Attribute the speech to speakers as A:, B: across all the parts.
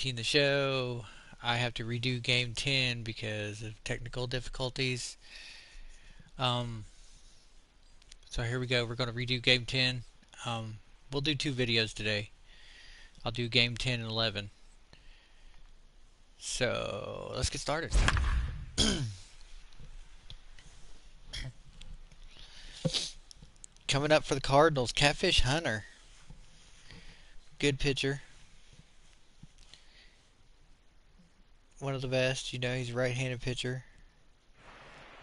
A: The show. I have to redo game 10 because of technical difficulties. So here we go. We're going to redo game 10. We'll do 2 videos today. I'll do game 10 and 11. So let's get started. Coming up for the Cardinals, Catfish Hunter. Good pitcher. One of the best. You know, he's a right-handed pitcher.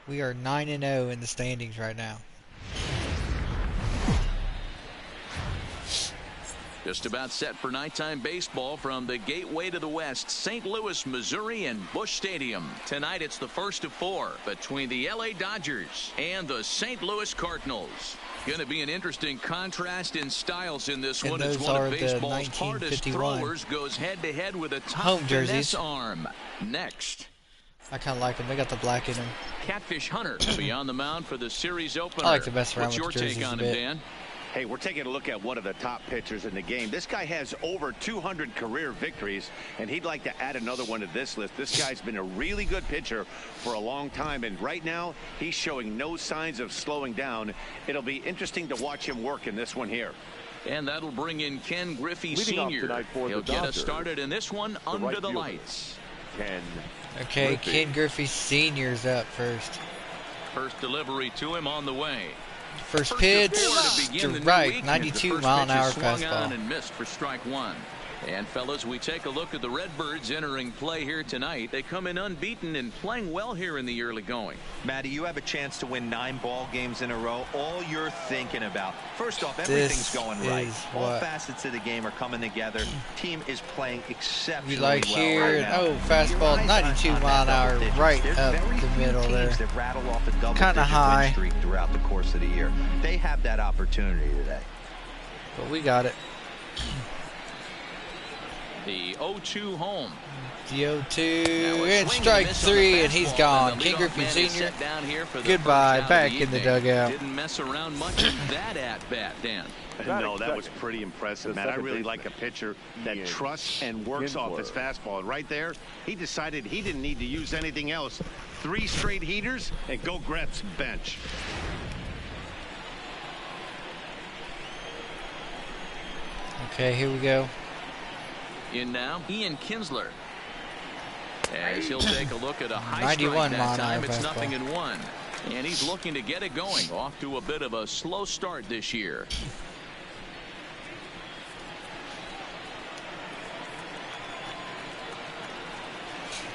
A: We are 9-0 in the standings right now.
B: Just about set for nighttime baseball from the gateway to the west, St. Louis, Missouri, and Busch Stadium. Tonight it's the first of 4 between the LA Dodgers and the St. Louis Cardinals. Going to be an interesting contrast in styles in this one. As one of baseball's hardest throwers goes head-to-head with a tough finesse arm. Next.
A: I kind of like them. They got the black in them.
B: Catfish Hunter will be on the mound for the series opener.
A: I like the best around
B: with
A: the jerseys.
B: What's your take on him, Dan?
C: Hey, we're taking a look at one of the top pitchers in the game. This guy has over 200 career victories, and he'd like to add another one to this list. This guy's been a really good pitcher for a long time, and right now he's showing no signs of slowing down. It'll be interesting to watch him work in this one here.
B: And that'll bring in Ken Griffey Sr. He'll get us started in this one under the lights.
A: Okay, Ken Griffey Sr.'s up first.
B: First delivery to him on the way.
A: First pitch to right, 92-mile-an-hour fastball.
B: And missed for strike 1. And fellas, we take a look at the Redbirds entering play here tonight. They come in unbeaten and playing well here in the early going.
D: Matty, you have a chance to win 9 ball games in a row. All you're thinking about, first off, everything's going right. All facets of the game are coming together. Team is playing exceptionally well.
A: You like here, fastball, 92-mile-an-hour, right up the middle there. Kind of high.
D: Streak throughout the course of the year. They have that opportunity today.
A: But we got it.
B: The 0-2 home.
A: The 0-2 and strike 3, and he's gone. Ken Griffey Sr. Goodbye, back in the dugout.
B: Didn't mess around much with that at bat, Dan.
C: No, that was pretty impressive, Matt. I really like a pitcher that trusts and works off his fastball. Right there, he decided he didn't need to use anything else. 3 straight heaters and go grab some bench.
A: Okay, here we go.
B: In now, Ian Kinsler. As he'll take a look at a high
A: 91
B: strike that time. It's
A: fastball.
B: 0-1. And he's looking to get it going. Off to a bit of a slow start this year.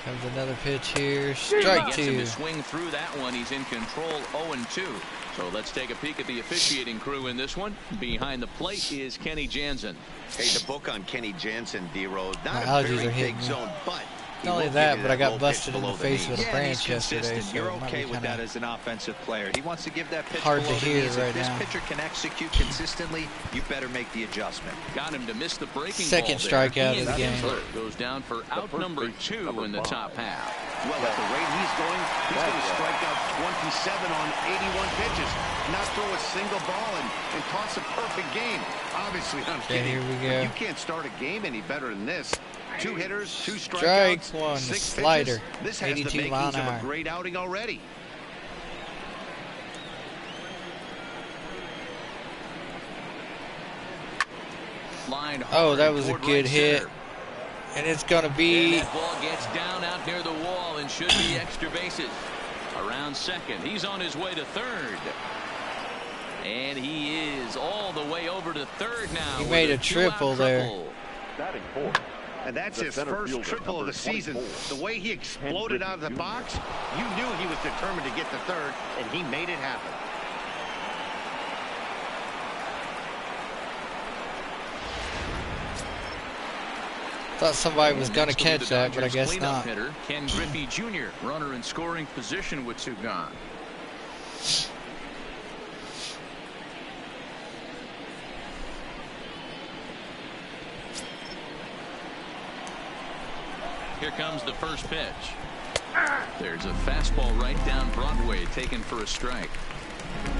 A: Comes another pitch here. Strike 2.
B: To swing through that one. He's in control, 0-2. So let's take a peek at the officiating crew in this one. Behind the plate is Kenny Jansen.
C: Hey, the book on Kenny Jansen, D-Road.
A: My allergies are hitting me.
C: But
A: not only that, but I got busted in the face with a branch yesterday. So
D: you're okay with that as an offensive player. He wants to give that pitch
A: hard to hear right
D: now. If this pitcher can execute consistently, you better make the adjustment.
B: Got him to miss the breaking
A: second strikeout of the game.
B: Goes down for out number 2 in the top half.
C: Well, at the rate he's going to strike out 27 on 81 pitches, not throw a single ball and toss a perfect game. Obviously, I'm kidding.
A: Here we go.
C: You can't start a game any better than this. 2 hitters, 2
A: strike
C: strikeouts,
A: 1,
C: 6
A: slider,
C: pitches. This has the makings of a great outing already.
A: Oh, that was a good hit. And it's going to be...
B: And that ball gets down out near the wall and should be extra bases. Around second. He's on his way to third. And he is all the way over to third now.
A: He made a triple there.
C: Batting 4. And that's his first triple of the season. The way he exploded out of the box, you knew he was determined to get to third, and he made it happen.
A: Thought somebody was going to catch that, but I guess not.
B: Hitter, Ken Griffey Jr., runner in scoring position with 2 gone. Here comes the first pitch. There's a fastball right down Broadway, taken for a strike.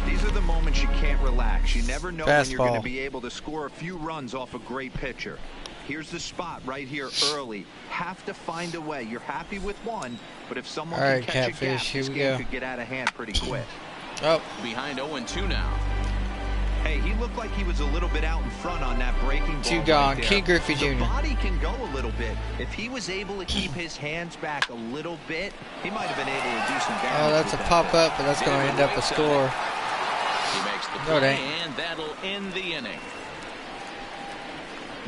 D: These are the moments you can't relax. You never know when you're going
A: Fastball.
D: to be able to score a few runs off a great pitcher. Here's the spot right here early. Have to find a way. You're happy with one, but if someone
A: All right,
D: can catch
A: Catfish,
D: a gap,
A: here
D: this
A: we
D: game
A: go.
D: could get out of hand pretty quick.
A: Oh,
B: Behind 0-2 now.
D: Hey, he looked like he was a little bit out in front on that breaking ball.
A: two gone.
D: Right there.
A: King Griffey
D: The
A: Jr.
D: body can go a little bit. If he was able to keep his hands back a little bit, he might have been able to do some damage.
A: Oh, that's a pop up, but that's going to end up a score.
B: He makes the
A: No, it
B: play,
A: ain't.
B: and that'll end the inning.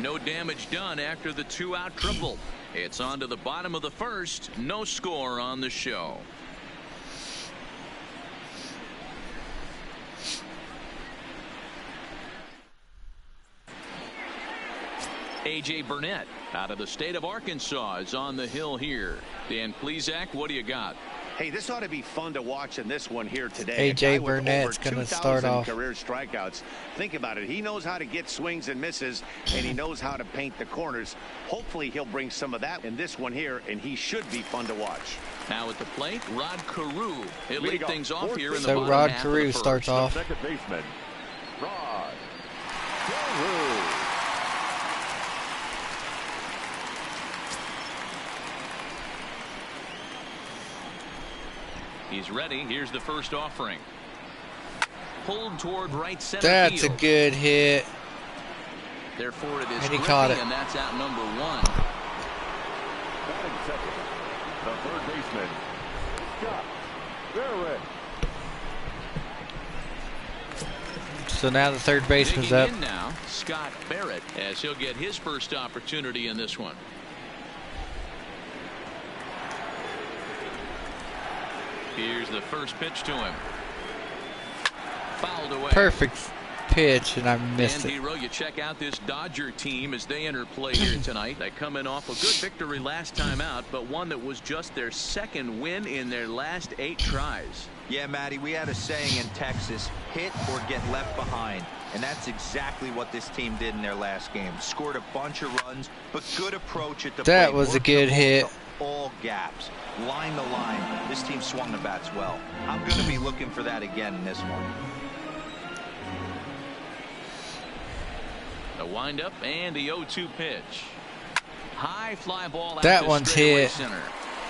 B: No damage done after the 2-out triple. It's on to the bottom of the first. No score on the show. A.J. Burnett out of the state of Arkansas is on the hill here. Dan Plesac, what do you got?
C: Hey, this ought to be fun to watch in this one here today.
A: A.J.
C: A guy with
A: Burnett's
C: over
A: going to start
C: 2,000
A: off.
C: career strikeouts. Think about it. He knows how to get swings and misses, and he knows how to paint the corners. Hopefully, he'll bring some of that in this one here, and he should be fun to watch.
B: Now at the plate, Rod Carew. He'll lead things off here in the
A: So
B: bottom
A: Rod
B: half of the
A: Carew
B: first.
A: starts off.
E: Second baseman, Rod Carew.
B: He's ready. Here's the first offering. Pulled toward right center
A: That's a
B: field.
A: good hit.
B: Therefore, it is
A: And he
B: Griffey,
A: caught it.
B: and that's out number one.
E: Batting second, the third baseman, Scott Barrett.
A: So now the third baseman's
B: Digging
A: up.
B: in now, Scott Barrett, as he'll get his first opportunity in this one. Here's the first pitch to him. Fouled away.
A: Perfect pitch, and I missed
B: And
A: it.
B: Hero, you check out this Dodger team as they enter play here tonight. They come in off a good victory last time out, but one that was just their second win in their last 8 tries.
D: Yeah, Matty, we had a saying in Texas, hit or get left behind. And that's exactly what this team did in their last game. Scored a bunch of runs, but good approach at the
A: That
D: plate.
A: was a
D: Worked
A: good
D: the ball
A: hit.
D: to all gaps. Line to line. This team swung the bats well. I'm going to be looking for that again in this one.
B: The windup and the 0-2 pitch. High fly ball out
A: That
B: to
A: one's
B: straightaway
A: hit,
B: center.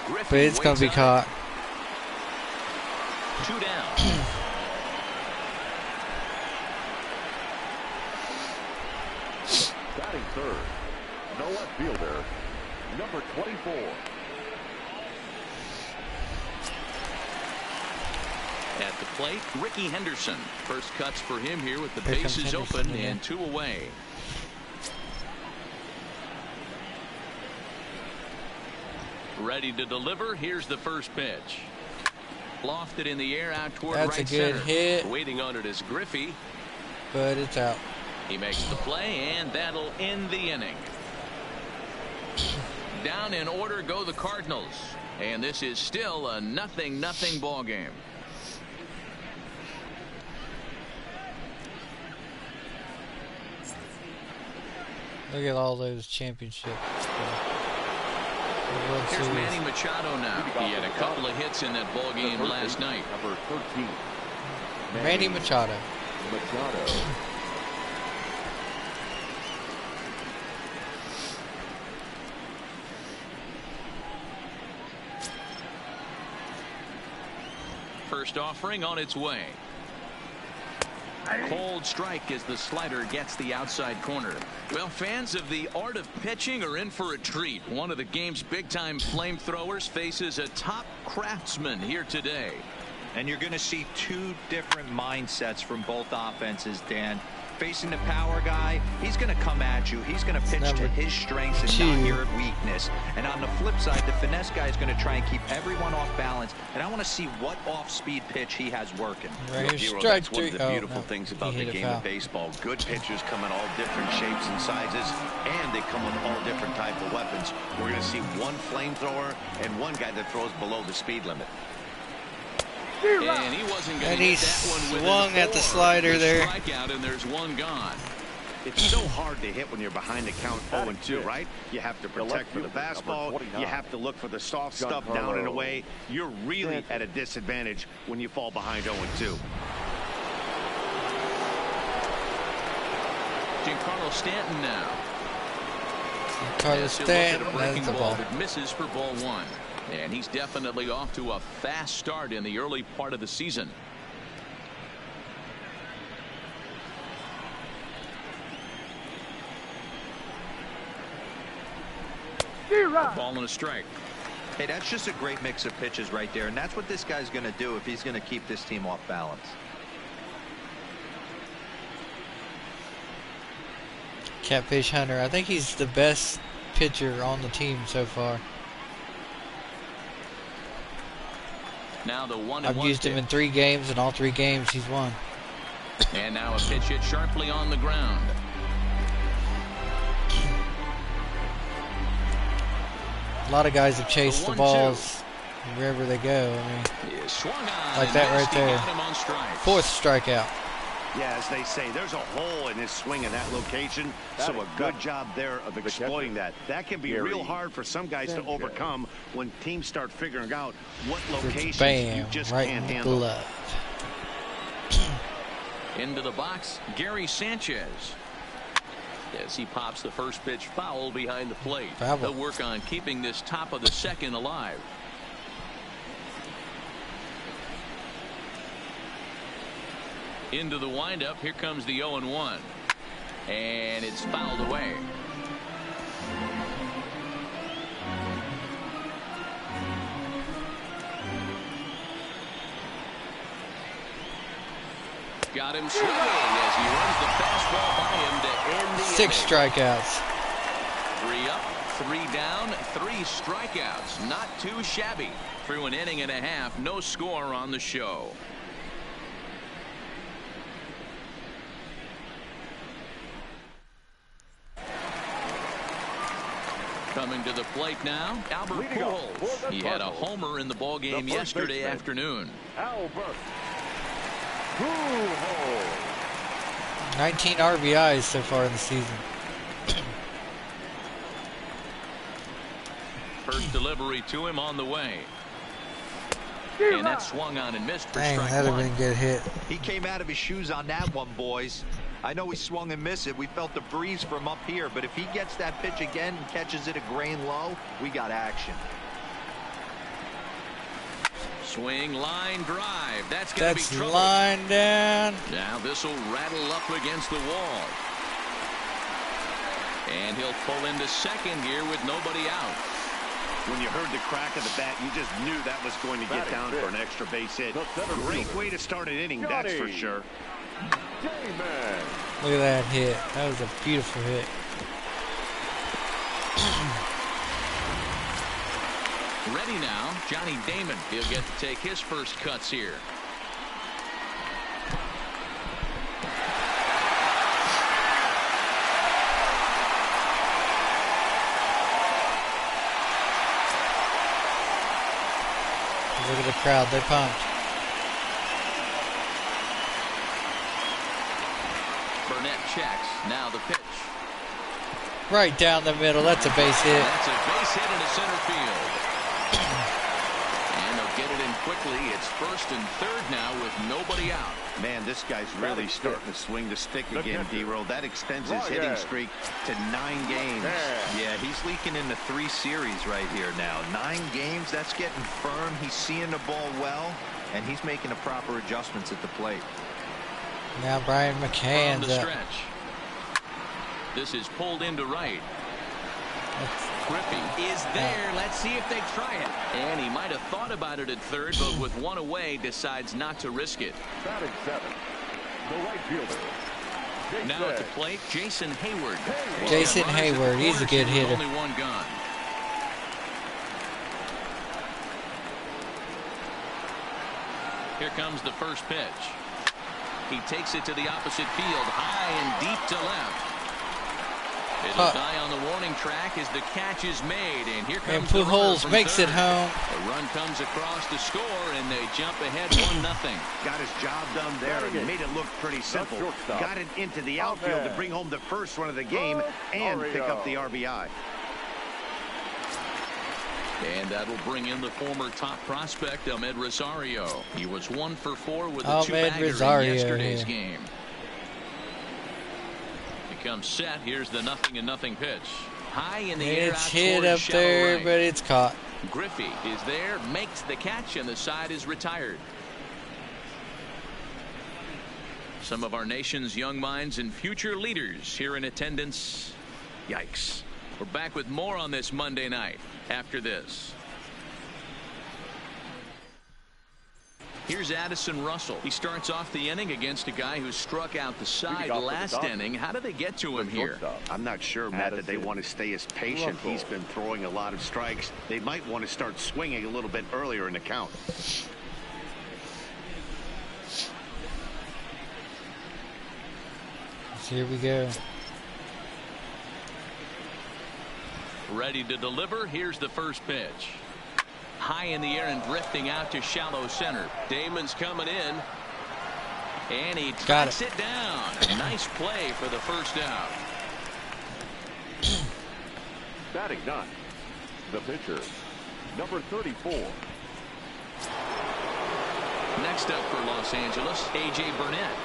A: but
B: Griffey
A: it's going to be
B: waits on it.
A: caught.
B: 2 down.
E: Batting third, no left fielder, number 24.
B: At the plate, Ricky Henderson. First cuts for him here with the
A: Here comes
B: bases
A: Henderson
B: open
A: again.
B: and 2 away. Ready to deliver. Here's the first pitch. Lofted in the air out toward
A: That's a
B: right
A: good
B: center.
A: hit.
B: Waiting on it is Griffey.
A: But it's out.
B: He makes the play, and that'll end the inning. Down in order go the Cardinals. And this is still a 0-0 ball game.
A: Look at all those championships. World
B: Here's
A: Series.
B: Manny Machado now. He had a couple of hits in that ball game last night.
E: Number 13.
A: Manny Machado.
E: Machado.
B: First offering on its way. Cold strike as the slider gets the outside corner. Well, fans of the art of pitching are in for a treat. One of the game's big-time flamethrowers faces a top craftsman here today.
D: And you're going to see 2 different mindsets from both offenses, Dan. Facing the power guy, he's going to come at you. He's going to pitch to his strengths and not your weakness. And on the flip side, the finesse guy is going to try and keep everyone off balance. And I want to see what off-speed pitch he has working.
A: Right here,
C: Hero,
A: strike
C: that's one of
A: three.
C: the
A: Oh,
C: beautiful
A: no.
C: things
A: He
C: about the
A: hit a
C: game
A: foul.
C: of baseball. Good pitchers come in all different shapes and sizes, and they come with all different types of weapons. We're going to see one flamethrower and one guy that throws below the speed limit.
B: And he wasn't going
A: And
B: to
A: he
B: get that one with
A: swung at the slider there.
B: Strikeout, and there's one gone.
C: It's so hard to hit when you're behind the count 0-2, right? You have to protect for the fastball. You have to look for the soft stuff down and away. You're really at a disadvantage when you fall behind 0-2.
B: Giancarlo Stanton now.
A: Carlos
B: He'll look at a
A: Stanton,
B: breaking
A: that's the
B: ball
A: ball.
B: that misses for ball one. And he's definitely off to a fast start in the early part of the season. Ball and a strike.
D: Hey, that's just a great mix of pitches right there, and that's what this guy's going to do if he's going to keep this team off balance.
A: Catfish Hunter. I think he's the best pitcher on the team so far.
B: Now the 1-1
A: I've used him in 3 games, and all 3 games he's won.
B: And now a pitch hit sharply on the ground.
A: A lot of guys have chased the balls wherever they go. I mean,
B: Swung on
A: like that right there. 4th strikeout.
C: Yeah, as they say, there's a hole in his swing in that location, so a good job there of exploiting that. That can be real hard for some guys to overcome when teams start figuring out what locations you just
A: right
C: can't
A: in the
C: handle.
A: glove.
B: Into the box, Gary Sanchez. As he pops the first pitch foul behind the plate.
A: Foul.
B: They'll work on keeping this top of the second alive. Into the windup. Here comes the 0-1. And it's fouled away. Got him swinging as he runs the fastball by him to end the
A: 6 strikeouts.
B: 3 up, 3 down, 3 strikeouts. Not too shabby through an inning and a half. No score on the show. Coming to the plate now, Albert Pujols. He had a homer in the ballgame yesterday afternoon.
E: Albert Pujols.
A: 19 RBIs so far in the season.
B: First delivery to him on the way. And that swung on and missed for
A: Dang,
B: strike
A: that'd have
B: 1.
A: been a good hit.
D: He came out of his shoes on that one, boys. I know he swung and missed it. We felt the breeze from up here, but if he gets that pitch again and catches it a grain low, we got action.
B: Swing, line, drive. That's going to be
A: That's
B: trouble.
A: line down.
B: Now this will rattle up against the wall. And he'll pull into second here with nobody out.
C: When you heard the crack of the bat, you just knew that was going to get down for an extra base hit. Great way to start an inning, that's for sure.
A: Look at that hit. That was a beautiful hit.
B: Ready now, Johnny Damon. He'll get to take his first cuts here.
A: Look at the crowd. They pumped.
B: Burnett checks. Now the pitch.
A: Right down the middle. That's a base hit.
B: That's a base hit into center field. And they'll get it in quickly. It's first and third now with nobody out.
C: Man, this guy's really starting to swing the stick again, D-Roll. That extends his hitting streak to 9 games.
D: Yeah, he's leaking into 3 series right here now. 9 games, that's getting firm. He's seeing the ball well, and he's making the proper adjustments at the plate.
A: Now Brian
B: From
A: McCann's
B: the
A: up.
B: stretch. This is pulled into right. Griffey is there. Let's see if they try it. And he might have thought about it at third, but with one away, decides not to risk it.
E: Batting 7, the right fielder.
B: Now at the plate, Jason Hayward.
A: Jason Hayward, he's a good hitter.
B: Only 1 gone. Here comes the first pitch. He takes it to the opposite field, high and deep to left. It'll die on the warning track as the catch is made, and here comes the runner
A: Pujols
B: from
A: makes
B: third.
A: it home.
B: The run comes across to score, and they jump ahead 1-0.
C: Got his job done there and made it look pretty simple. Got it into the outfield to bring home the first run of the game and pick up the RBI.
B: And that'll bring in the former top prospect, Ahmed Rosario. He was 1 for 4 with a
A: Ahmed
B: 2-bagger
A: Rosario
B: in yesterday's
A: here.
B: game. He comes set. Here's the 0-0 pitch. High in the air,
A: It's
B: out
A: hit
B: towards
A: up
B: shallow
A: there,
B: right.
A: but it's caught.
B: Griffey is there, makes the catch, and the side is retired. Some of our nation's young minds and future leaders here in attendance. Yikes. We're back with more on this Monday night after this. Here's Addison Russell. He starts off the inning against a guy who struck out the side last inning. How do they get to him here?
C: I'm not sure, Matt, that they want to stay as patient. He's been throwing a lot of strikes. They might want to start swinging a little bit earlier in the count.
A: Here we go.
B: Ready to deliver. Here's the first pitch. High in the air and drifting out to shallow center. Damon's coming in. And he tracks it down. Nice play for the first out.
E: Batting ninth, the pitcher, number 34.
B: Next up for Los Angeles, A.J. Burnett.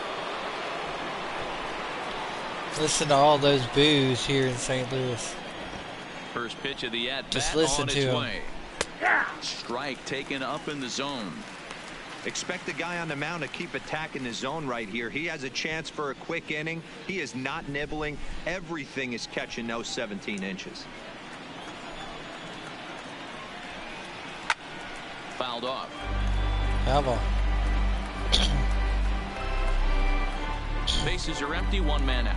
A: Listen to all those boos here in St. Louis.
B: First pitch of the at-bat.
A: Just listen
B: on
A: to
B: its
A: him.
B: way. Strike taken up in the zone.
D: Expect the guy on the mound to keep attacking the zone right here. He has a chance for a quick inning. He is not nibbling. Everything is catching those 17 inches.
B: Fouled off.
A: Foul ball.
B: Bases are empty, one man out.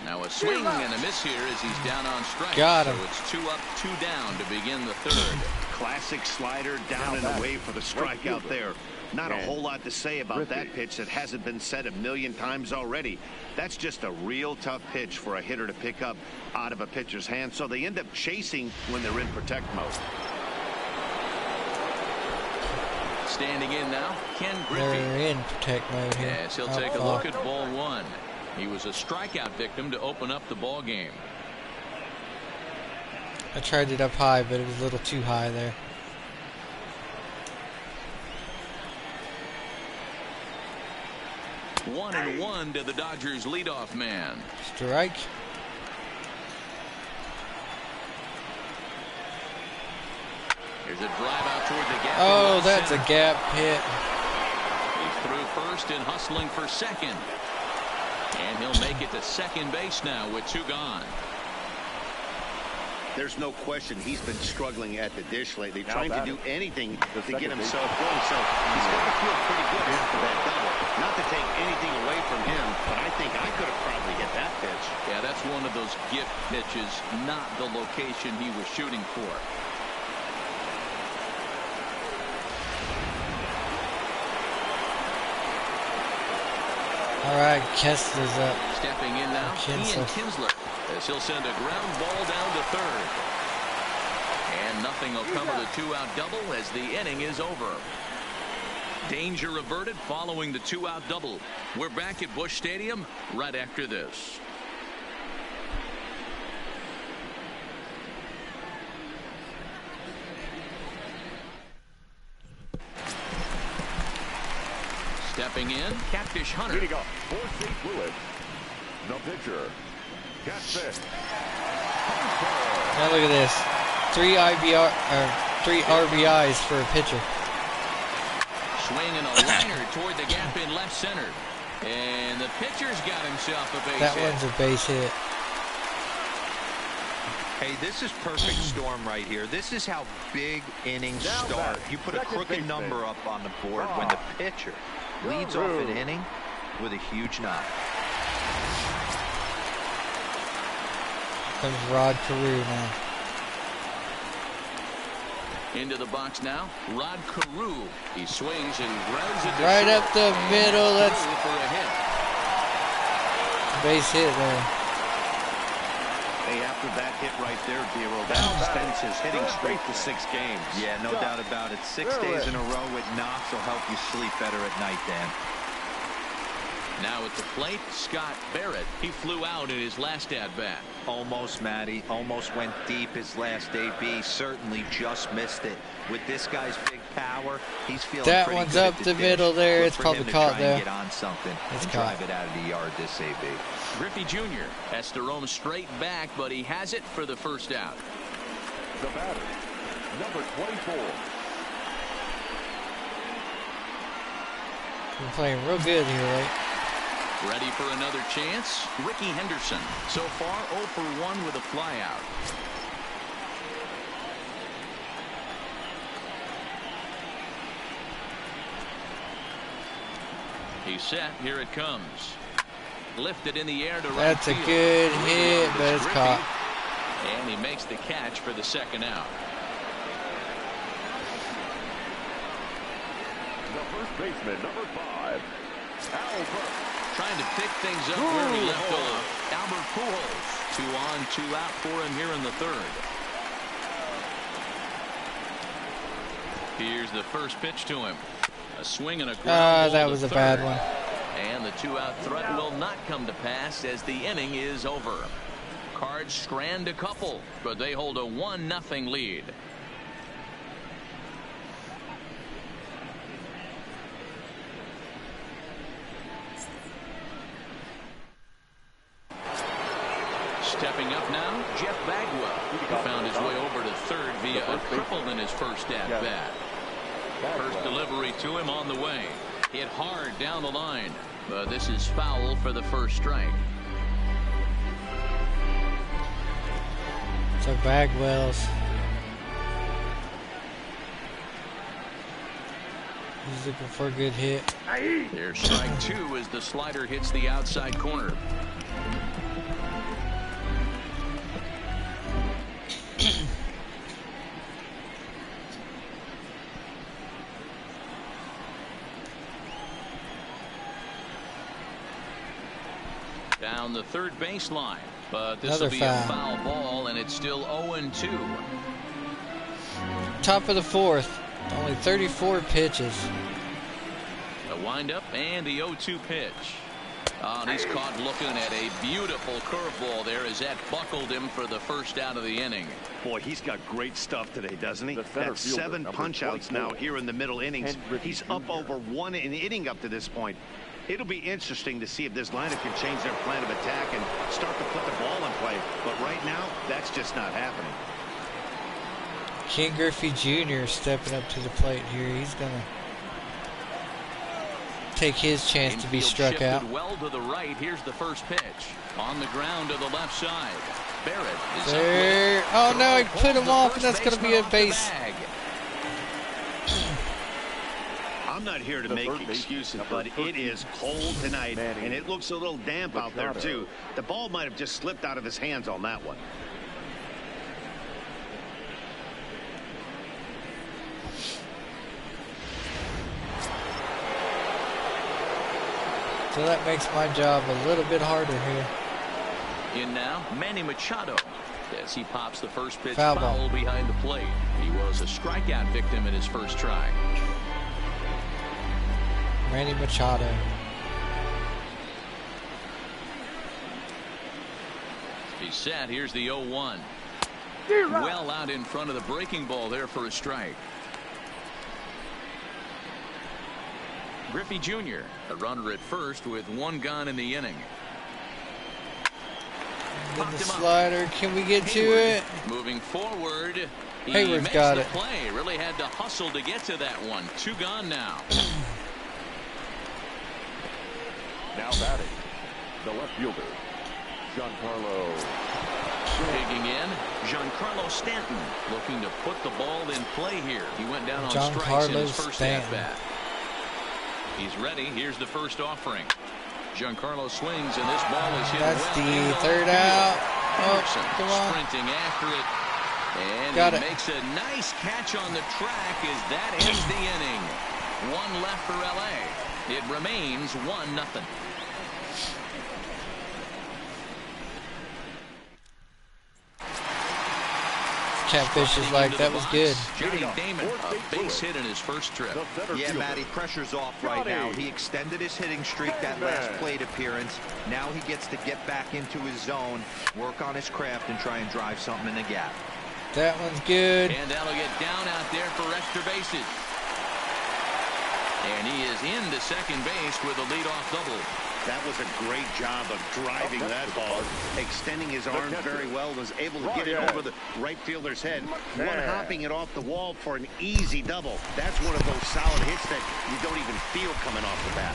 B: Now a swing and a miss here as he's down on strike.
A: Got him.
B: So it's 2 up, 2 down to begin the third.
C: Classic slider down and away for the strikeout there. Not a whole lot to say about that pitch that hasn't been said a million times already. That's just a real tough pitch for a hitter to pick up out of a pitcher's hand. So they end up chasing when they're in protect mode.
B: Standing in now, Ken Griffey.
A: They're in protect mode here.
B: Yes, he'll take a look at ball one. He was a strikeout victim to open up the ball game.
A: I tried it up high, but it was a little too high there.
B: One and one to the Dodgers leadoff man.
A: Strike.
B: Here's a drive out toward the gap.
A: Oh, that's a gap hit.
B: He's through first and hustling for second. And he'll make it to second base now with 2 gone.
C: There's no question he's been struggling at the dish lately, trying to do anything to get himself going. So he's got to feel pretty good after that double. Not to take anything away from him, but I think I could have probably hit that pitch.
B: Yeah, that's one of those gift pitches, not the location he was shooting for.
A: All right, Kinsler's up.
B: Stepping in now,
A: Kinsler.
B: Kinsler, as he'll send a ground ball down to third. And nothing will come of the 2-out double as the inning is over. Danger averted following the 2-out double. We're back at Busch Stadium right after this. Stepping in, Catfish Hunter.
E: Leading up for St. Louis, the pitcher, Jansen.
A: Now look at this. 3 RBIs for a pitcher.
B: Swinging a liner toward the gap in left center. And the pitcher's got himself a base
A: That
B: hit.
A: one's a base hit.
D: Hey, this is perfect storm right here. This is how big innings start. You put a crooked number up on the board when the pitcher leads off an inning with a huge knock.
A: Comes Rod Carew now.
B: Into the box now, Rod Carew. He swings and grounds it to
A: Right
B: short.
A: up the middle. That's
B: Through for a hit.
A: base hit there.
C: Hey, after that hit right there, Dero, that extends his hitting streak to 6 games.
D: Yeah, no doubt about it. 6 days in a row with knocks will help you sleep better at night, Dan.
B: Now at the plate, Scott Barrett. He flew out in his last at-bat.
D: Almost, Matty. Almost went deep his last AB. Certainly just missed it. With this guy's big power, he's feeling
A: that
D: pretty
A: one's
D: good
A: up
D: at
A: the
D: dish.
A: middle there.
D: Look
A: It's
D: for
A: probably
D: him to
A: caught
D: try
A: there.
D: and get on something
A: It's
D: and
A: caught.
D: drive it out of the yard this AB.
B: Griffey Jr. has to roam straight back, but he has it for the first out.
E: The batter, number 24.
A: We're playing real good here, right?
B: Ready for another chance? Ricky Henderson. So far 0 for 1 with a flyout. He's set. Here it comes. Lifted in the air to right
A: That's a
B: field.
A: good hit, but it's
B: Griffey,
A: caught.
B: and he makes the catch for the second out.
E: The first baseman, number 5, Albert.
B: Trying to pick things up where he left off. Albert Pujols. 2 on, 2 out for him here in the third. Here's the first pitch to him. A swing and a ground ball
A: That
B: to
A: was a
B: third.
A: bad one.
B: And the 2-out threat will not come to pass as the inning is over. Cards strand a couple, but they hold a 1-0 lead. Stepping up now, Jeff Bagwell. He found his way over to third via a triple in his first at-bat. First delivery to him on the way. Hit hard down the line, but this is foul for the first strike.
A: So Bagwell's. He's looking for a good hit.
B: There's strike 2 as the slider hits the outside corner. Down the third baseline, but this will
A: Another
B: be
A: foul.
B: a foul ball, and it's still 0-2.
A: Top of the fourth. Only 34 pitches.
B: A windup and the 0-2 pitch. And he's caught looking at a beautiful curveball there as that buckled him for the first out of the inning.
C: Boy, he's got great stuff today, doesn't he?
E: The center
C: That's
E: fielder,
C: 7
E: number
C: punch-outs
E: 24.
C: now here in the middle innings. He's up over 1 an inning up to this point. It'll be interesting to see if this lineup can change their plan of attack and start to put the ball in play. But right now, that's just not happening.
A: Ken Griffey Jr. stepping up to the plate here. He's going to take his chance to be
B: Infield
A: struck
B: shifted
A: out.
B: well to the right. Here's the first pitch. On the ground to the left side. Barrett is
A: There.
B: up
A: Oh
B: with.
A: no, he put him
B: The
A: off,
B: first
A: and that's going to be
B: baseman
A: a
B: off the
A: base.
B: bag.
C: I'm not here to
E: The
C: make
E: third baseman,
C: excuses,
E: number
C: but
E: 13,
C: it is cold tonight,
E: Manning.
C: and it looks a little damp out there,
E: Machado.
C: too. The ball might have just slipped out of his hands on that one.
A: So that makes my job a little bit harder here.
B: In now, Manny Machado. As he pops the first pitch
A: Foul ball.
B: foul behind the plate. He was a strikeout victim in his first try.
A: Manny Machado.
B: He's set. Here's the 0-1. Well out in front of the breaking ball there for a strike. Griffey Jr., a runner at first with 1 gone in the inning.
A: Then the
B: Popped him up.
A: slider. Can we get to
B: Hayward
A: it?
B: moving forward. He
A: Hayward's
B: makes
A: got
B: the
A: it.
B: play. Really had to hustle to get to that one. 2 gone now.
E: Now batting, the left fielder, Giancarlo.
B: Digging in, Giancarlo Stanton looking to put the ball in play here. He went down on strikes in his
A: Giancarlo
B: first
A: Stanton.
B: at-bat. He's ready. Here's the first offering. Giancarlo swings, and this ball is hit
A: That's
B: well
A: the
B: into
A: third
B: left field.
A: out. Oh,
B: Henderson
A: come on.
B: sprinting after it. And
A: Got
B: he
A: it.
B: makes a nice catch on the track as that ends the inning. 1 left for LA. It remains 1-0.
A: Catfish is like, that was good.
B: Johnny Damon, a base hit in his first trip.
D: Yeah, Matty, pressure's off right now. He extended his hitting streak that last plate appearance. Now he gets to get back into his zone, work on his craft, and try and drive something in the gap.
A: That one's good.
B: And that'll get down out there for extra bases. And he is into second base with a leadoff double.
C: That was a great job of driving that ball, extending his arms very well, was able to get it over the right fielder's head, one-hopping it off the wall for an easy double. That's one of those solid hits that you don't even feel coming off the bat.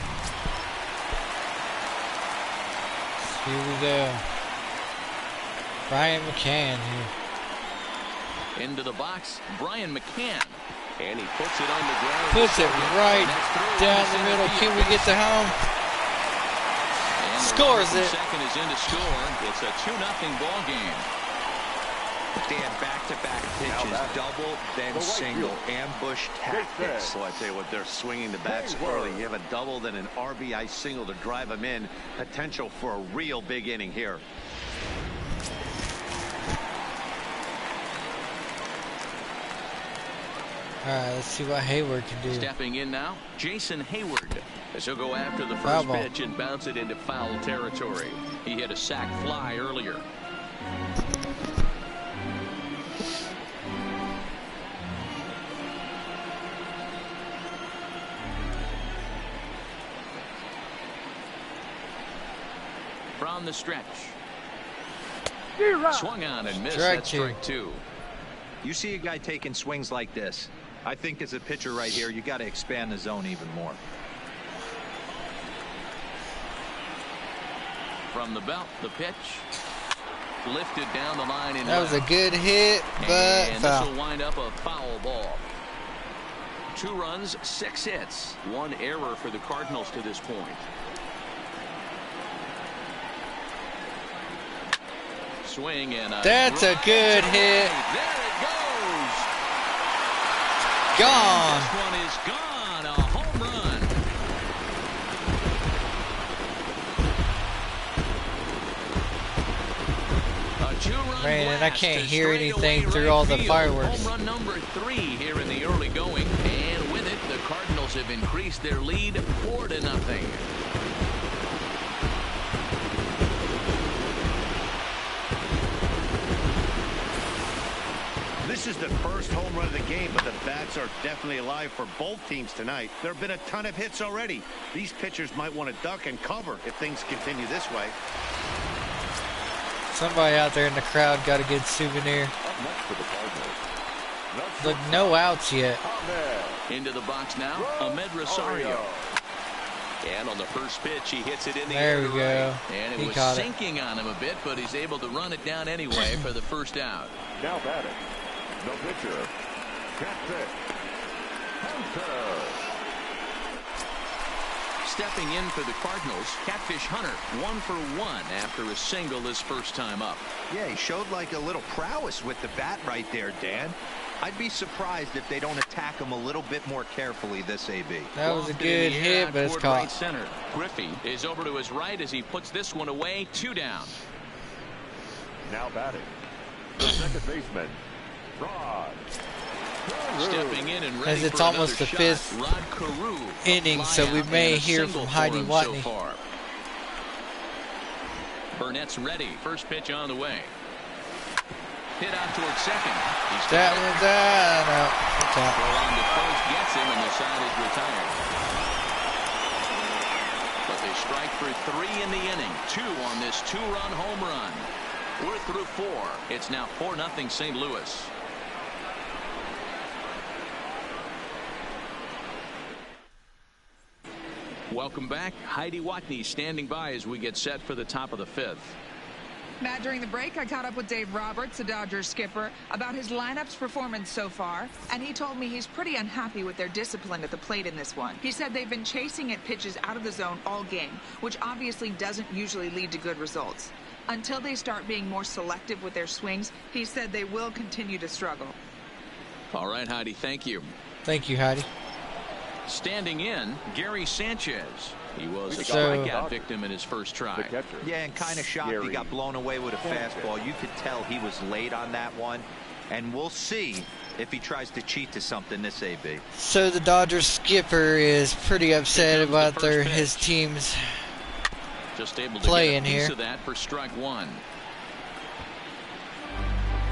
A: Here we go. Brian McCann here.
B: Into the box, Brian McCann. And he puts it on the ground.
A: Puts it right down the middle. Can we get to home? Scores it.
B: Second is in to score. It's a 2-0 ball game.
D: Dan, back-to-back pitches, double, then single, ambush tactics.
C: Boy, I tell you what, they're swinging the bats early. You have a double, then an RBI single to drive them in. Potential for a real big inning here.
A: All right, let's see what Hayward can do.
B: Stepping in now, Jason Hayward. As he'll go after the first pitch and bounce it into foul territory. He hit a sac fly earlier. From the stretch. Swung on and missed. That's strike two.
D: You see a guy taking swings like this. I think as a pitcher right here, you got to expand the zone even more.
B: From the belt, the pitch. Lifted down the line. In
A: that was a good hit, but
B: and
A: foul.
B: This will wind up a foul ball. 2 runs, 6 hits. 1 error for the Cardinals to this point. Swing and
A: that's a good hit.
B: There it goes.
A: Gone.
B: This one is gone. A home run. A 2-run
A: Man, and I
B: blast
A: can't
B: to
A: hear anything
B: straightaway
A: through
B: right
A: all the
B: field.
A: fireworks.
B: Home run number 3 here in the early going, and with it, the Cardinals have increased their lead 4-0.
C: This is the first home run of the game, but the bats are definitely alive for both teams tonight. There have been a ton of hits already. These pitchers might want to duck and cover if things continue this way.
A: Somebody out there in the crowd got a good souvenir.
E: Up next for the Cardinals.
A: Look, no outs yet.
B: Into the box now, Ahmed Rosario. And on the first pitch, he hits it in the air.
A: There we go.
B: And it
A: He
B: was
A: caught it.
B: sinking on him a bit, but he's able to run it down anyway for the first out.
E: Now batting. The pitcher. Jansen. Hunter.
B: Stepping in for the Cardinals, Catfish Hunter, 1 for 1 after a single his first time up.
D: Yeah, he showed like a little prowess with the bat right there, Dan. I'd be surprised if they don't attack him a little bit more carefully this AB.
A: That was a good hit, but it's
B: Right
A: caught.
B: center. Griffey is over to his right as he puts this one away. 2 down.
E: Now batting. The second baseman. Rod.
B: Stepping in and ready
A: As it's
B: for
A: almost the
B: another
A: 5th
B: shot, Rod Carew, a
A: inning, so we
B: flyout
A: may
B: and a
A: hear
B: single
A: from
B: for
A: Heidi
B: him
A: Watney.
B: so far. Burnett's ready. First pitch on the way. Hit out towards second.
A: That one's out. No, it's out.
B: Throw on to first gets him, and the side is retired. But they strike for 3 in the inning. 2 on this 2-run home run. We're through 4. It's now 4-0 St. Louis. Welcome back. Heidi Watney standing by as we get set for the top of the 5th.
F: Matt, during the break, I caught up with Dave Roberts, the Dodgers skipper, about his lineup's performance so far, and he told me he's pretty unhappy with their discipline at the plate in this one. He said they've been chasing at pitches out of the zone all game, which obviously doesn't usually lead to good results. Until they start being more selective with their swings, he said they will continue to struggle.
B: All right, Heidi, thank you.
A: Thank you, Heidi.
B: Standing in, Gary Sanchez. He was a
A: So-
B: strikeout victim in his first
E: The
B: try.
E: catcher.
D: Yeah, and kind of shocked he got blown away with a fastball. You could tell he was late on that one. and we'll see if he tries to cheat to something this AB.
A: So the Dodgers skipper is pretty upset about his team's
B: just able to
A: playing
B: get a piece
A: here.
B: of that for strike one.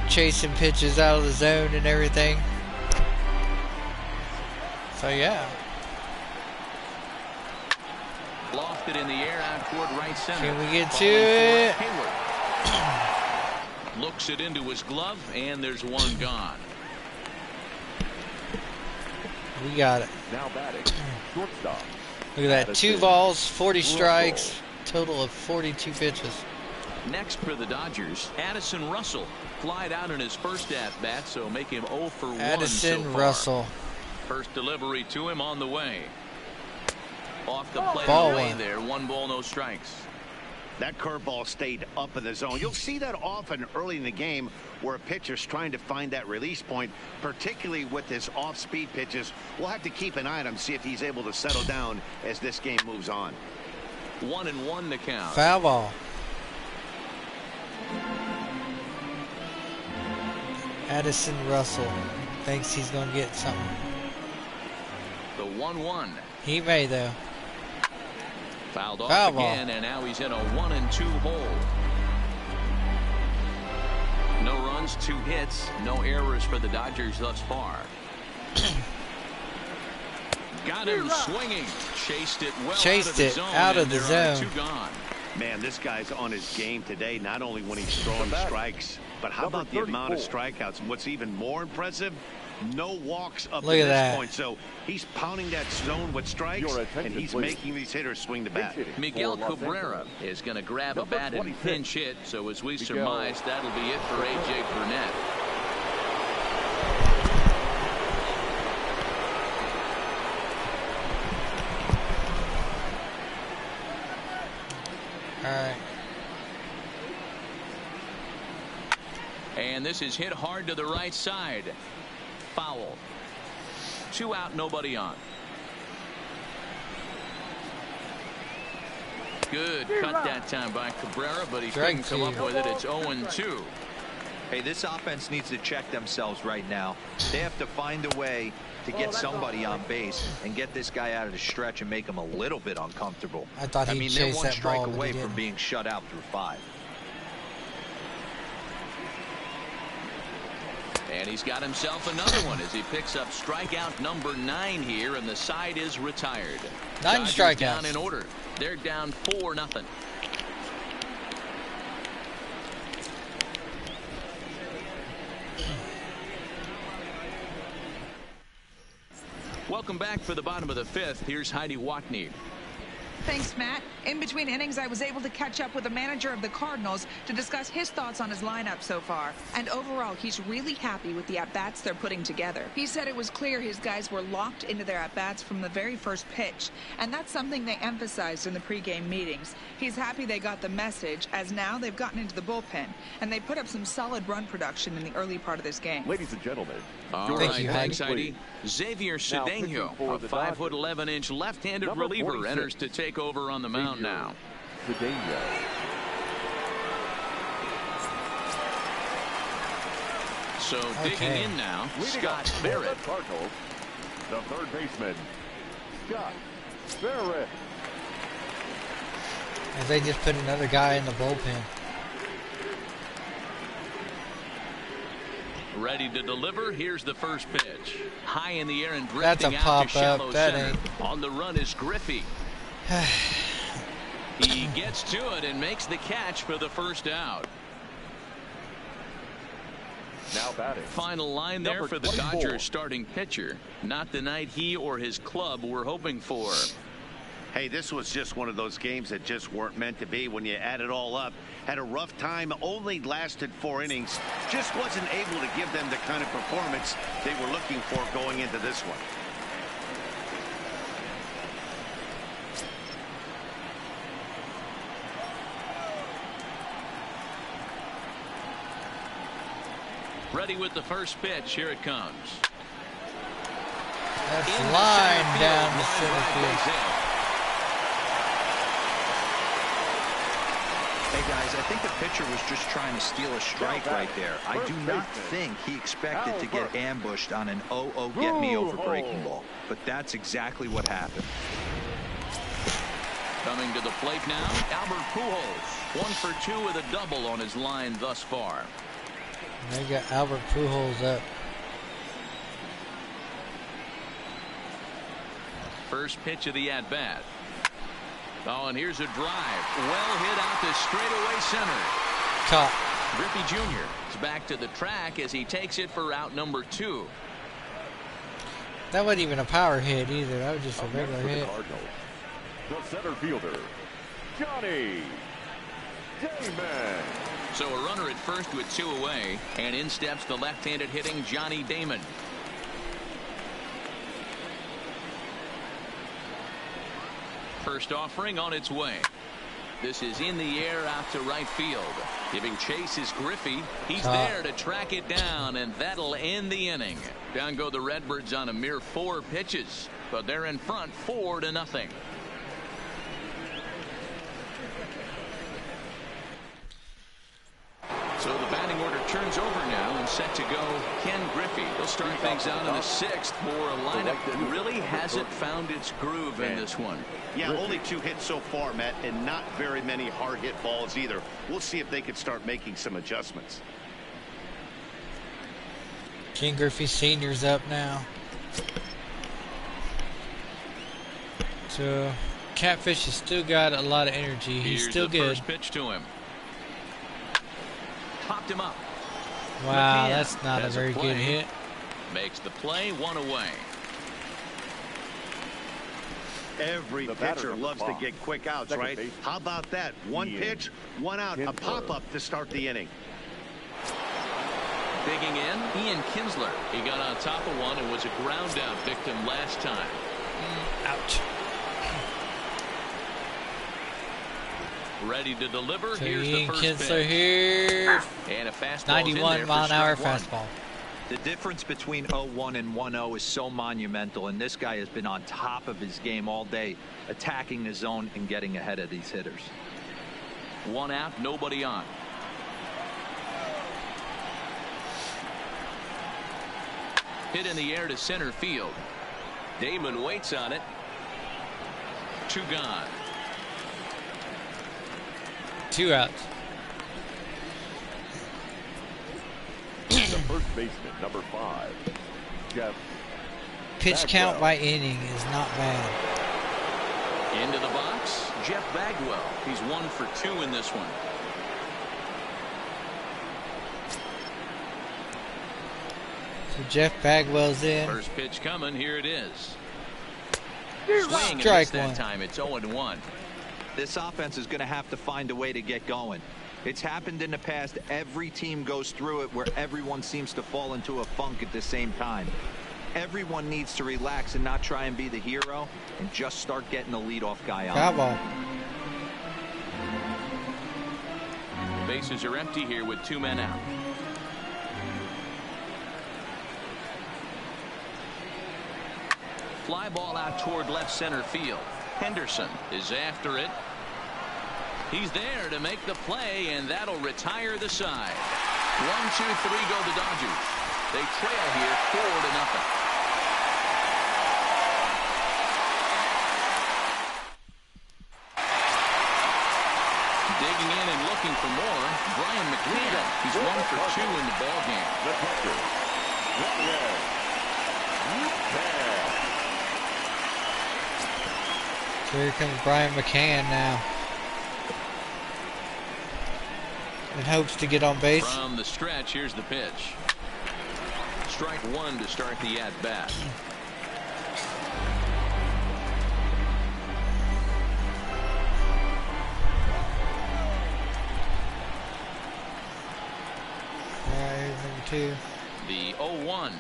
A: Chasing pitches out of the zone and everything. So yeah.
B: Lofted in the air out toward right center.
A: Can we get to
B: Falling for
A: it?
B: Hayward. Looks it into his glove, and there's one gone.
A: We got it.
E: Now batting, shortstop.
A: Look at that.
E: Addison
A: 2 balls, 40
E: Russell.
A: strikes, total of 42 pitches.
B: Next for the Dodgers, Addison Russell flied out in his first at-bat, so make him 0 for 1
A: Addison
B: so far.
A: Russell.
B: First delivery to him on the way. Off the plate
A: Ball
B: away
A: one.
B: there. 1 ball, no strikes.
C: That curveball stayed up in the zone. You'll see that often early in the game where a pitcher's trying to find that release point, particularly with his off-speed pitches. We'll have to keep an eye on him, see if he's able to settle down as this game moves on.
B: 1-1 to count.
A: Foul ball. Addison Russell thinks he's going to get something.
B: The 1-1.
A: He may, though.
B: Fouled off
A: Foul ball.
B: again, and now he's in a 1-2 hole. No runs, 2 hits, no errors for the Dodgers thus far. Got him swinging. Chased it well out of the zone. And there are 2 gone.
C: Man, this guy's on his game today, not only when he's throwing strikes, but how about the amount of strikeouts? And what's even more impressive, no walks up to this point. So he's pounding that zone with strikes, and he's making these hitters swing the bat.
B: Miguel Cabrera is going to grab a bat and pinch hit. So as we surmise, that'll be it for A.J. Burnett.
A: All right.
B: And this is hit hard to the right side. Foul. 2 out, nobody on. Good cut that time by Cabrera, but he couldn't come up with it. It's 0-2.
D: Hey, this offense needs to check themselves right now. They have to find a way to get somebody on base and get this guy out of the stretch and make him a little bit uncomfortable.
A: I thought he'd
D: they're
A: chase
D: one
A: that
D: strike
A: ball, but
D: away
A: he
D: from
A: didn't.
D: being shut out through 5.
B: And he's got himself another one as he picks up strikeout number 9 here, and the side is retired.
A: 9
B: Dodgers
A: strikeouts.
B: down in order. They're down 4-0. Welcome back for the bottom of the 5th. Here's Heidi Watney.
F: Thanks, Matt. In between innings, I was able to catch up with the manager of the Cardinals to discuss his thoughts on his lineup so far. And overall, he's really happy with the at-bats they're putting together. He said it was clear his guys were locked into their at-bats from the very first pitch. And that's something they emphasized in the pregame meetings. He's happy they got the message, as now they've gotten into the bullpen. And they put up some solid run production in the early part of this game.
E: Ladies and gentlemen,
B: All right, thanks, Heidi. Xavier Cedeno, a 5'11" left-handed reliever, enters to take over on the mound now. So digging in now, Scott Barrett.
E: Cardinals, the third baseman, Scott Barrett.
A: As they just put another guy in the bullpen.
B: Ready to deliver. Here's the first pitch. High in the air and
A: That's a
B: drifting out to
A: pop-up.
B: shallow
A: That
B: center.
A: ain't.
B: On the run is Griffey. He gets to it and makes the catch for the first out.
E: Now batting.
B: Final line there
E: Number
B: for the
E: 24.
B: Dodgers starting pitcher. Not the night he or his club were hoping for.
C: Hey, this was just one of those games that just weren't meant to be when you add it all up. Had a rough time, only lasted 4 innings. Just wasn't able to give them the kind of performance they were looking for going into this one.
B: Ready with the first pitch. Here it comes.
A: That's
B: In
A: line down the
B: line
A: center
B: right
A: field.
B: base hit.
D: Hey, guys, I think the pitcher was just trying to steal a strike right there. I do not think he expected to get ambushed on an 0-0 get me over breaking ball. But that's exactly what happened.
B: Coming to the plate now, Albert Pujols. 1 for 2 with a double on his line thus far.
A: They got Albert Pujols up.
B: First pitch of the at-bat. Oh, and here's a drive. Well hit out to straightaway center.
A: Caught.
B: Griffey Jr. is back to the track as he takes it for out number 2.
A: That wasn't even a power hit either. That was just a regular hit.
E: The center fielder, Johnny Damon.
B: So a runner at first with 2 away, and in steps the left-handed hitting Johnny Damon. First offering on its way. This is in the air out to right field. Giving chase is Griffey. He's there to track it down, and that'll end the inning. Down go the Redbirds on a mere 4 pitches, but they're in front 4-0. So the batting order turns over now and set to go Ken Griffey. He'll start things out in the 6th for a lineup that really hasn't found its groove in this one.
C: Yeah, only 2 hits so far, Matt, and not very many hard hit balls either. We'll see if they can start making some adjustments.
A: Ken Griffey Sr.'s up now. So Catfish has still got a lot of energy. He's still good.
B: First pitch to him. Popped him up.
A: Wow,
B: McCann
A: that's not a very good hit.
B: Makes the play, 1 away.
C: Every pitcher loves to get quick outs, right? How about that? 1 pitch, 1 out, a pop-up to start the inning.
B: Digging in, Ian Kinsler. He got on top of one and was a ground-out victim last time.
A: Ouch.
B: Ready to deliver.
A: So
B: Here's
A: Ian
B: the first
A: Kinsler
B: pitch.
A: here.
B: And a fastball.
A: 91-mile-an-hour fastball.
D: The difference between 0-1 and 1-0 is so monumental, and this guy has been on top of his game all day, attacking the zone and getting ahead of these hitters.
B: 1 out, nobody on. Hit in the air to center field. Damon waits on it. 2 gone.
A: 2 outs.
E: The first baseman, number 5, Jeff.
A: Pitch count by inning is not bad.
B: Into the box, Jeff Bagwell. He's 1 for 2 in this one.
A: So Jeff Bagwell's in.
B: First pitch coming. Here it is. Swing
A: Strike
B: that
A: 1.
B: time. It's 0-1.
D: This offense is going to have to find a way to get going. It's happened in the past. Every team goes through it where everyone seems to fall into a funk at the same time. Everyone needs to relax and not try and be the hero and just start getting the leadoff guy on.
A: Bravo.
B: Bases are empty here with 2 men out. Fly ball out toward left center field. Henderson is after it. He's there to make the play, and that'll retire the side. 1, 2, 3 go the Dodgers. They trail here 4-0. Digging in and looking for more, Brian McCann. He's 1 for 2 in the ballgame.
E: The pitcher,
A: So here comes Brian McCann now. In hopes to get on base.
B: From the stretch, here's the pitch. Strike 1 to start the at-bat.
A: Here's number 2.
B: The 0-1.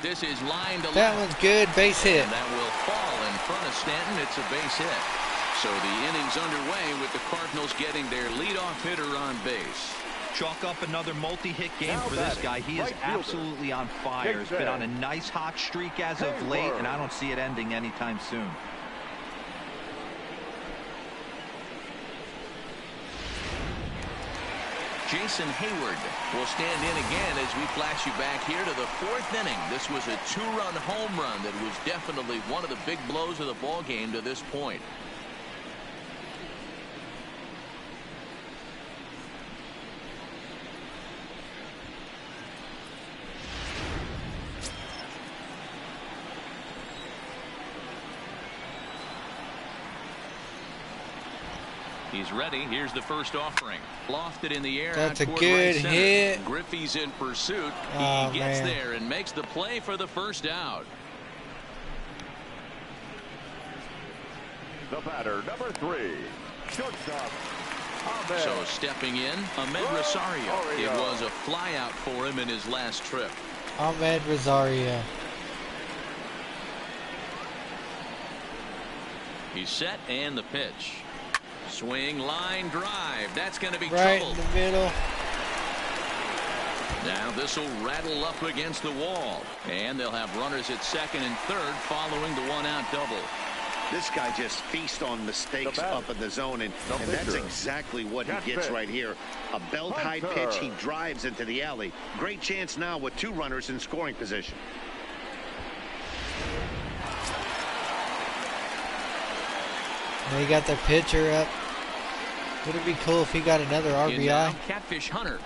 B: This is line to left.
A: That one's good. Base hit.
B: And that will fall in front of Stanton. It's a base hit. So the inning's underway with the Cardinals getting their leadoff hitter on base.
D: Chalk up another multi-hit game for this guy. He is absolutely on fire. He's been on a nice hot streak as of late, and I don't see it ending anytime soon.
B: Jason Hayward will stand in again as we flash you back here to the 4th inning. This was a 2-run home run that was definitely one of the big blows of the ball game to this point. He's ready. Here's the first offering. Lofted in the air.
A: That's a good hit.
B: Griffey's in pursuit.
A: Oh,
B: he gets
A: man.
B: there and makes the play for the first out.
E: The batter, number 3, shortstop.
B: So stepping in, Ahmed Rosario. It was a flyout for him in his last trip.
A: Ahmed Rosario.
B: He's set and the pitch. Swing, line, drive. That's going to be
A: Right
B: trouble.
A: in the middle.
B: Now this will rattle up against the wall. And they'll have runners at second and third following the one-out double.
C: This guy just feasts on mistakes up in the zone, and that's exactly what he gets right here. A belt-high pitch. He drives into the alley. Great chance now with 2 runners in scoring position.
A: And he got the pitcher up. Would it be cool if he got another
B: In now,
A: RBI?
B: Catfish Hunter.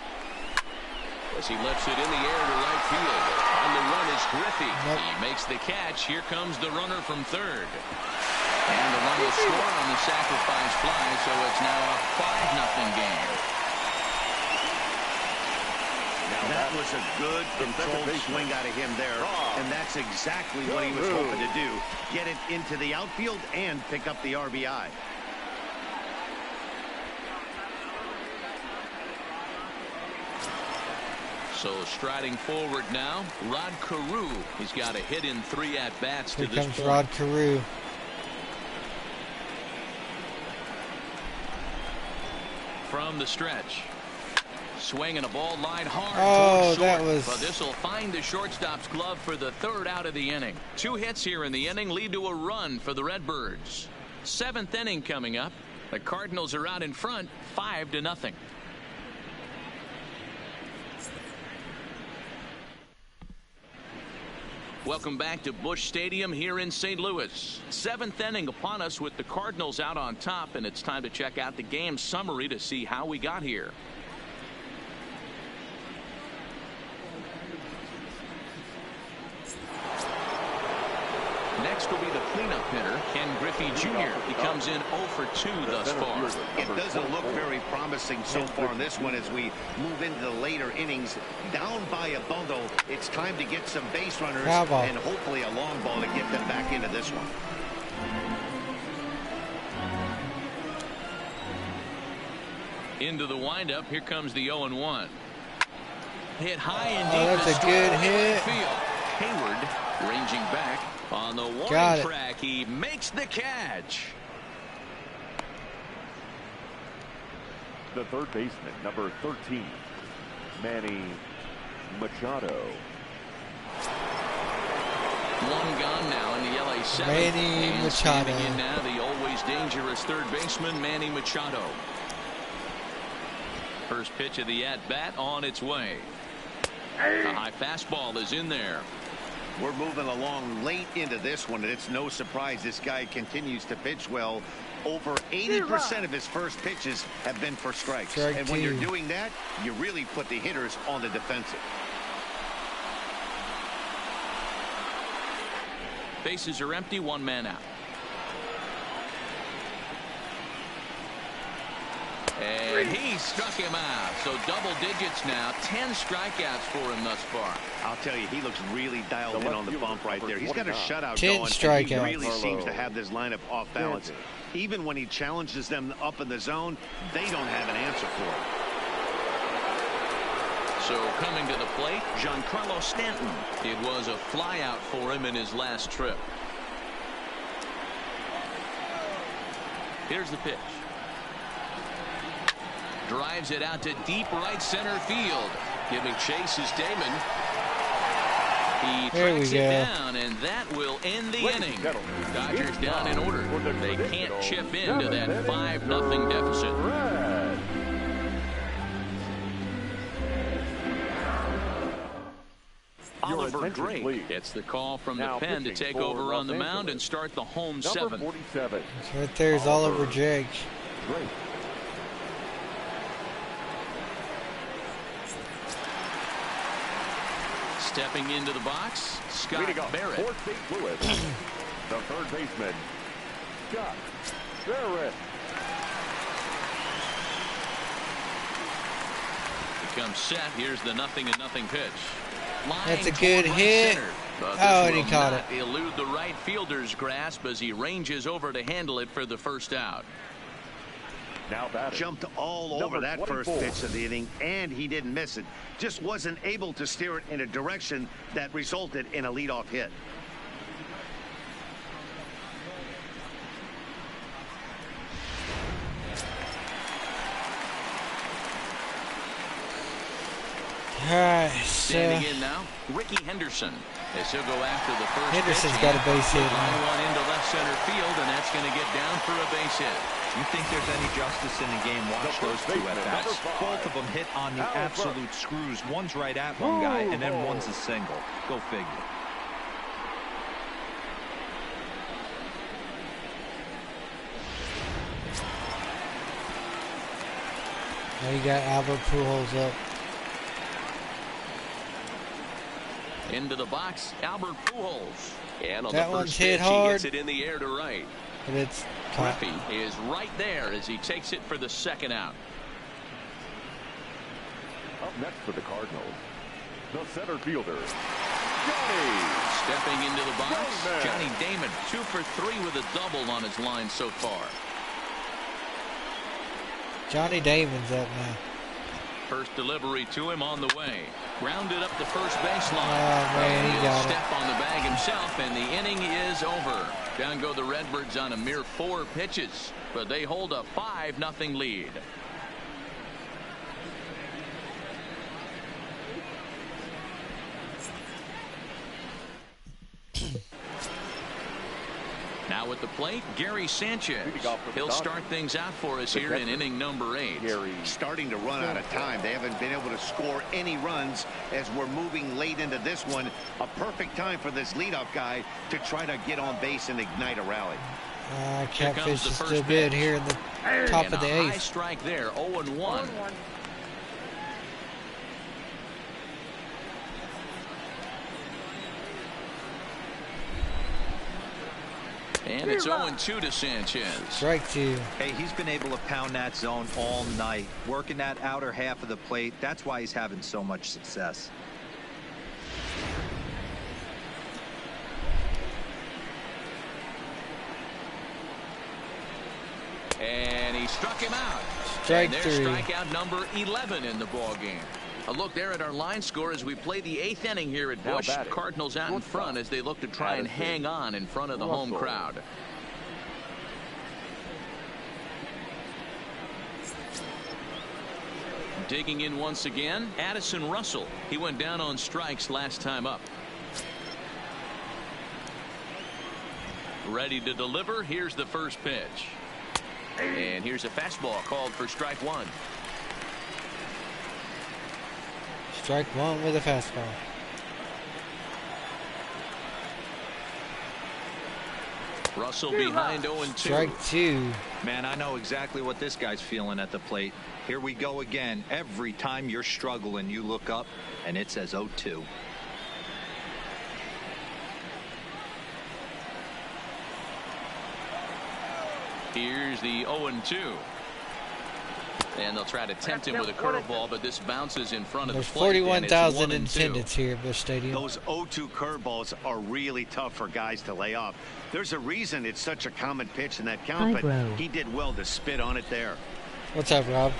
B: As he lifts it in the air to right field. On the run is Griffey.
A: Nope.
B: He makes the catch. Here comes the runner from third. And the run will score on the sacrifice fly, so it's now a 5-0 game.
C: Now that was a good controlled swing out of him there, and that's exactly what he was hoping to do. Get it into the outfield and pick up the RBI.
B: So striding forward now, Rod Carew. He's got a hit in 3 at-bats to
A: Here
B: this
A: comes
B: point.
A: Rod Carew.
B: From the stretch. Swinging a ball line hard.
A: Oh,
B: towards short,
A: that was...
B: But this will find the shortstop's glove for the 3rd out of the inning. 2 hits here in the inning lead to a run for the Redbirds. 7th inning coming up. The Cardinals are out in front, 5-0. Welcome back to Busch Stadium here in St. Louis. 7th inning upon us with the Cardinals out on top, and it's time to check out the game summary to see how we got here. Next will be the cleanup hitter, Ken Griffey Jr. He comes in 0 for 2 thus far.
C: It doesn't look very promising so far in this one as we move into the later innings. Down by a bundle, it's time to get some base runners and hopefully a long ball to get them back into this one.
B: Into the windup, here comes the 0-1. Hit high and deep.
A: Oh, that's a good hit.
B: Hayward ranging back on the warning
A: Got
B: track. He makes the catch.
E: The third baseman, number 13, Manny Machado.
B: One gone now in the LA 7th.
A: Manny
B: And
A: Machado.
B: standing in now, the always dangerous third baseman, Manny Machado. First pitch of the at-bat on its way. A high fastball is in there.
C: We're moving along late into this one, and it's no surprise this guy continues to pitch well. Over 80% of his first pitches have been for strikes.
A: Strike
C: and when
A: two.
C: you're doing that, you really put the hitters on the defensive.
B: Bases are empty, 1 man out. And he struck him out. So double digits now. 10 strikeouts for him thus far.
C: I'll tell you, he looks really dialed in on the bump right there. He's got a shutout
A: 10
C: going.
A: strikeouts.
C: And he really seems to have this lineup off balance. Even when he challenges them up in the zone, they don't have an answer for it.
B: So coming to the plate, Giancarlo Stanton. It was a flyout for him in his last trip. Here's the pitch. Drives it out to deep right center field. Giving chase is Damon. He tracks it down, and that will end the inning. Dodgers down in order. They can't chip into that 5-0 deficit. Oliver Drake gets the call from the pen to take over on the mound and start the home seventh.
E: 47.
A: Right there's Oliver Drake.
B: Stepping into the box, Scott Barrett.
E: For St. Louis, the third baseman, Scott Barrett.
B: Comes set. Here's the 0-0 pitch.
A: That's a good hit. Oh, and he caught it.
B: Elude the right fielder's grasp as he ranges over to handle it for the first out.
C: Now batting. Jumped all over that 24. First pitch of the inning, and he didn't miss it. Just wasn't able to steer it in a direction that resulted in a leadoff hit.
A: Alright,
B: standing in now, Ricky Henderson. As he'll go after the first
A: Henderson's
B: pitch.
A: Got a base hit.
B: Line one into left center field, and that's going to get down for a base hit.
D: You think there's any justice in the game? Watch those two at bats. Both of them hit on the absolute screws. One's right at one guy, and then one's a single. Go figure.
A: Now you got Albert Pujols up.
B: Into the box, Albert Pujols. And on
A: that
B: the
A: one's
B: first
A: hit
B: pitch,
A: hard.
B: he gets it in the air to right.
A: But it's caught.
B: Griffey is right there as he takes it for the second out.
E: Up next for the Cardinals, the center fielder,
B: Stepping into the box, Johnny Damon, 2 for 3 with a double on his line so far.
A: Johnny Damon's up now.
B: First delivery to him on the way. Grounded up the first baseline.
A: Oh, man, he got
B: step on the bag himself, and the inning is over. Down go the Redbirds on a mere 4 pitches, but they hold a 5-0 lead. Now at the plate, Gary Sanchez. He'll start things out for us here in inning number 8.
C: Starting to run out of time. They haven't been able to score any runs as we're moving late into this one. A perfect time for this leadoff guy to try to get on base and ignite a rally.
A: Catfish is still good here in the top of the 8th.
B: High strike there, 0-1. And it's 0-2 to Sanchez.
A: Strike 2.
D: Hey, he's been able to pound that zone all night, working that outer half of the plate. That's why he's having so much success.
B: And he struck him out.
A: Strike
B: and there's
A: 3.
B: Strikeout number 11 in the ball game. A look there at our line score as we play the 8th inning here at Busch. Cardinals out in front as they look to try and hang on in front of the home crowd. Digging in once again, Addison Russell. He went down on strikes last time up. Ready to deliver. Here's the first pitch. And here's a fastball called for strike 1.
A: Strike 1 with a fastball.
B: Russell behind 0-2.
A: Strike 2.
D: Man, I know exactly what this guy's feeling at the plate. Here we go again. Every time you're struggling, you look up and it says 0-2.
B: Here's the 0-2. And they'll try to tempt him with a curveball, but this bounces in front of the plate.
A: There's 41,000 in attendance here at Busch Stadium.
C: Those 0-2 curveballs are really tough for guys to lay off. There's a reason it's such a common pitch in that count, but he did well to spit on it there.
A: What's up, Rob?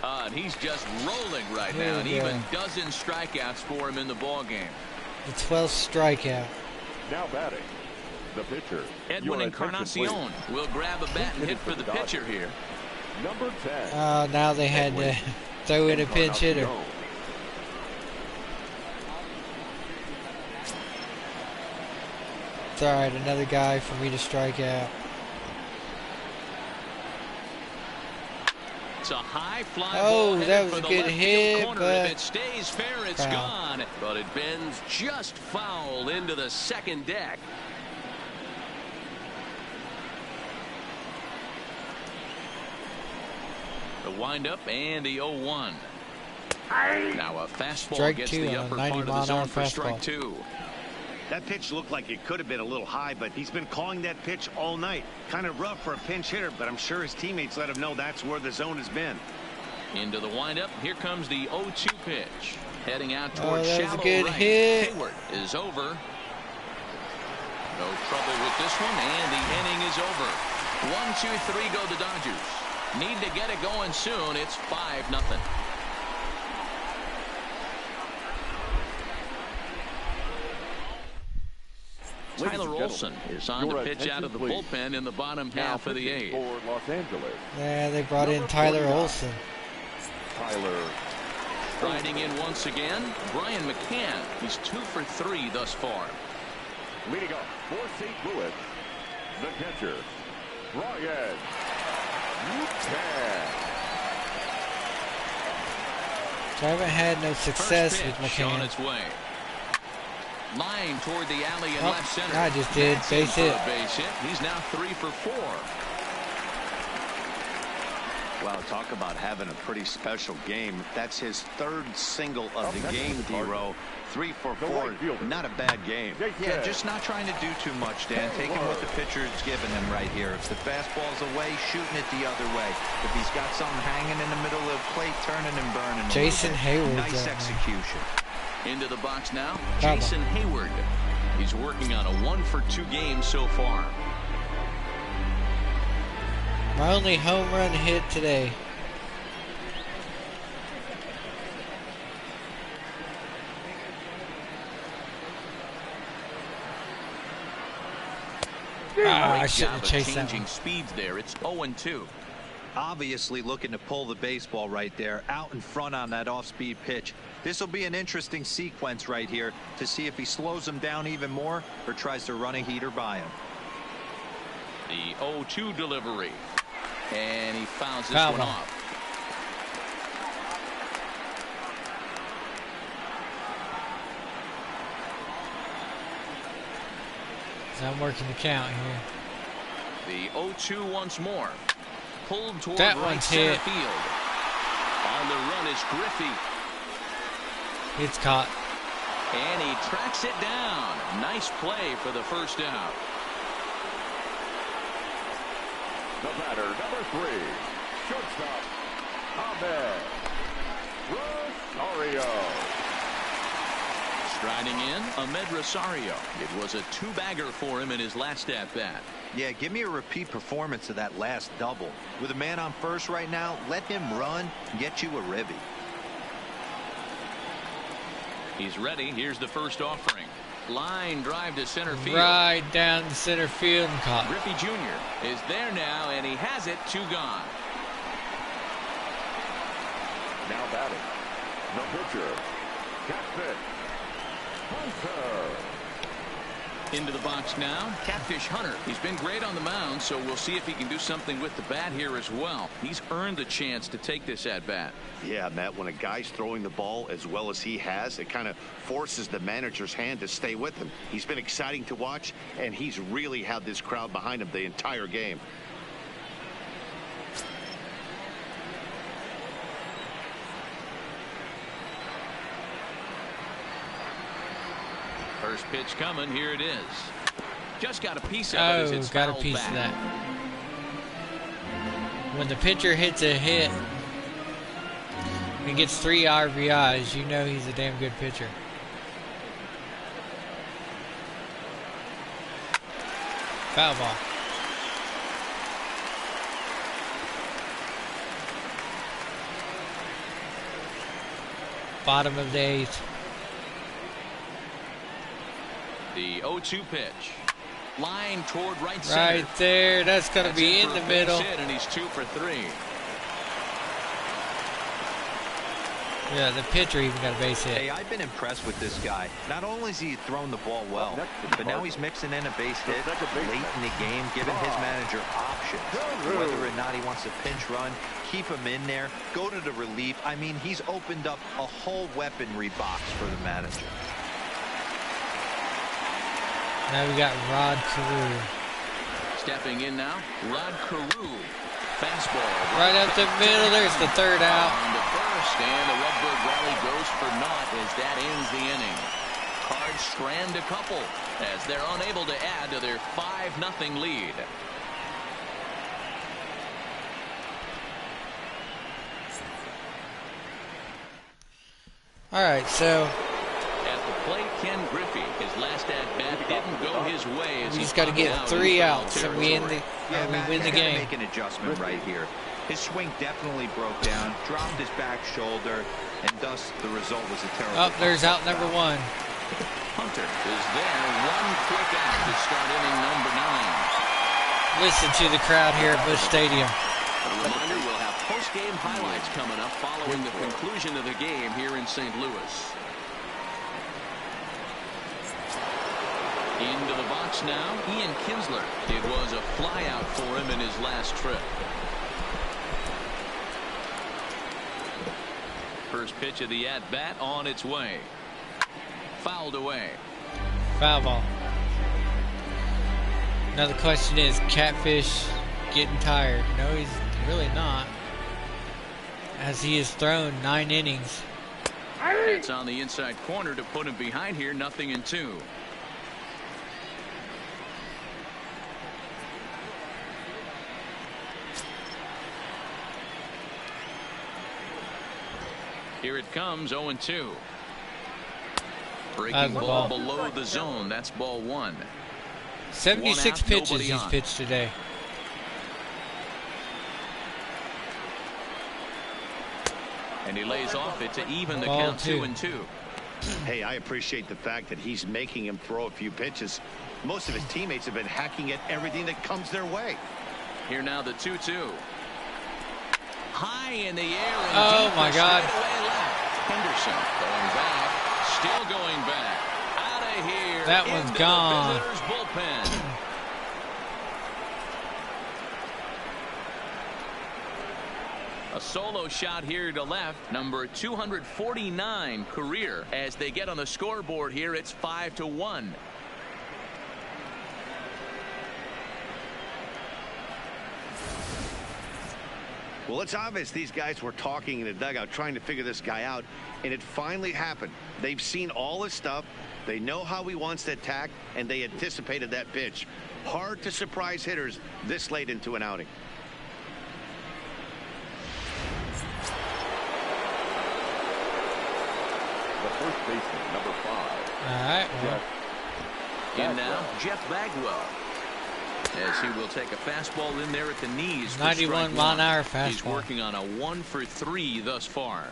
B: And he's just rolling right now, and even dozen strikeouts for him in the ball game.
A: The 12th strikeout.
E: Now batting, the pitcher.
B: Edwin Encarnacion will grab a bat and hit for the pitcher here.
E: Number 10.
A: Now they had to throw in a pinch hitter. It's all right, another guy for me to strike out.
B: It's a high fly
A: Oh,
B: ball
A: that was
B: for
A: a
B: the
A: good
B: left
A: hit,
B: field corner.
A: but
B: If it stays fair, it's
A: foul.
B: gone. But it bends just foul into the second deck. The windup and the 0-1. Now a fastball
A: Strike
B: gets
A: two
B: the
A: on
B: upper
A: a
B: part
A: 90
B: of the
A: mile an
B: zone
A: hour
B: for strike
A: fastball.
B: 2.
C: That pitch looked like it could have been a little high, but he's been calling that pitch all night. Kind of rough for a pinch hitter, but I'm sure his teammates let him know that's where the zone has been.
B: Into the windup. Here comes the 0-2 pitch. Heading out
A: Oh,
B: towards
A: that was a
B: shallow
A: good
B: right.
A: hit.
B: Hayward is over. No trouble with this one, and the inning is over. 1-2-3 go the Dodgers. Need to get it going soon. It's 5-0. Tyler Olson is on to pitch out of the bullpen in the bottom half of the 8th.
E: For Los Angeles,
A: Yeah, they brought in Tyler Olson.
E: Tyler.
B: Riding in once again, Brian McCann. He's 2 for 3 thus far.
E: Leading up for St. Louis, the catcher, Brian McCann.
A: So I haven't had no success
B: First
A: with
B: pitch on
A: McCann.
B: its way. Line toward the alley in
A: Oh,
B: left center.
A: I just did.
B: That's
A: Base
B: in
A: hit.
B: for a base hit. He's now 3 for 4.
C: Wow, talk about having a pretty special game. That's his 3rd single of the game, D-Row. 3 for 4. Not a bad game.
D: Yeah, just not trying to do too much, Dan. Taking what the pitcher's giving him right here. If the fastball's away, shooting it the other way. If he's got something hanging in the middle of the plate, turning and burning.
A: Jason Hayward.
D: Nice execution.
B: Into the box now,
A: Bravo.
B: Jason Hayward. He's working on a 1 for 2 game so far.
A: My only home run hit today. I
B: Great
A: shouldn't
B: job
A: have
B: of
A: chased that
B: changing
A: one.
B: speeds there. It's 0-2.
D: Obviously looking to pull the baseball right there, out in front on that off-speed pitch. This will be an interesting sequence right here to see if he slows him down even more or tries to run a heater by him.
B: The 0-2 delivery. And he fouls this
A: Foul
B: one
A: ball.
B: off.
A: So I'm working the count here.
B: The 0-2 once more. Pulled toward
A: That
B: right
A: one's
B: center
A: hit.
B: field. On the run is Griffey.
A: It's caught.
B: And he tracks it down. Nice play for the first out.
E: The batter, number 3, shortstop, Ahmed Rosario.
B: Striding in, Ahmed Rosario. It was a 2-bagger for him in his last at-bat.
D: Yeah, give me a repeat performance of that last double. With a man on first right now, let him run and get you a ribby.
B: He's ready. Here's the first offering. Line drive to center field.
A: Right down the center field and caught.
B: Griffey Jr. is there now, and he has it. 2 gone.
E: Now batting, the pitcher, Catfish Hunter.
B: Into the box now, Catfish Hunter. He's been great on the mound, so we'll see if he can do something with the bat here as well. He's earned the chance to take this at-bat.
C: Yeah, Matt, when a guy's throwing the ball as well as he has, it kind of forces the manager's hand to stay with him. He's been exciting to watch, and he's really had this crowd behind him the entire game.
B: First pitch coming. Here it is. Just got a piece of it as
A: Oh,
B: it's
A: got a
B: fouled
A: piece
B: back.
A: of that. When the pitcher hits a hit and gets 3 RBIs, you know he's a damn good pitcher. Foul ball. Bottom of the 8th.
B: The 0-2 pitch. Line toward right center.
A: Right there. That's going to
B: That's
A: be
B: in
A: in
B: for
A: the
B: a base
A: middle.
B: hit, and he's 2 for 3.
A: Yeah, the pitcher even got a base hit.
D: Hey, I've been impressed with this guy. Not only has he thrown the ball well, but now he's mixing in a base hit late in the game, giving his manager options. Whether or not he wants to pinch run, keep him in there, go to the relief. I mean, he's opened up a whole weaponry box for the manager.
A: Now we got Rod Carew.
B: Stepping in now, Rod Carew. Fastball.
A: Right up the middle. There's the third out.
B: On the first, and the Redbird rally goes for naught as that ends the inning. Cards strand a couple as they're unable to add to their 5-0 lead.
A: All right, so
B: at the plate, Ken Griffey. His last at-bat didn't go his way. As
A: we just got to get 3 outs and we win the game.
D: Make an adjustment right here. His swing definitely broke down, dropped his back shoulder, and thus the result was a terrible.
A: Oh, there's out number 1.
B: Hunter is there. One quick out to start inning number 9.
A: Listen to the crowd here at Busch Stadium.
B: A reminder, we'll have post-game highlights coming up following the conclusion of the game here in St. Louis. Into the box now, Ian Kinsler. It was a flyout for him in his last trip. First pitch of the at-bat on its way. Fouled away.
A: Foul ball. Now the question is, Catfish getting tired? No, he's really not, as he has thrown 9 innings.
B: It's on the inside corner to put him behind here. 0-2. Here it comes, 0-2. Breaking ball below the zone. That's ball 1.
A: 76 pitches he's pitched today.
B: And he lays off it to even the count 2-2.
C: Hey, I appreciate the fact that he's making him throw a few pitches. Most of his teammates have been hacking at everything that comes their way.
B: Here now the 2-2. High in the air. And
A: oh my God.
B: Henderson going back. Still going back. Out of here.
A: That one's gone.
B: Bullpen. A solo shot here to left, number 249 career. As they get on the scoreboard here, it's 5-1.
C: Well, it's obvious these guys were talking in the dugout trying to figure this guy out, and it finally happened. They've seen all his stuff. They know how he wants to attack, and they anticipated that pitch. Hard to surprise hitters this late into an outing.
E: The first baseman, number 5.
A: All right. Well.
B: In now, Jeff Bagwell. As he will take a fastball in there at the knees.
A: 91 mile an hour fastball.
B: He's working on a 1-for-3 thus far.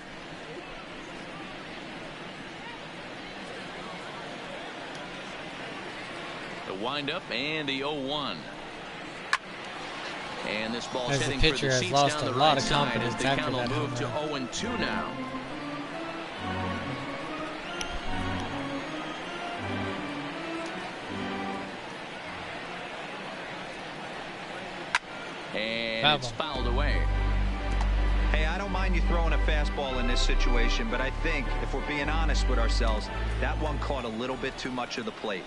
B: The windup and the 0-1. And this ball's heading for the seats down the right side as the count will move to 0-2 now. And it's fouled away.
D: Hey, I don't mind you throwing a fastball in this situation, but I think if we're being honest with ourselves, that one caught a little bit too much of the plate.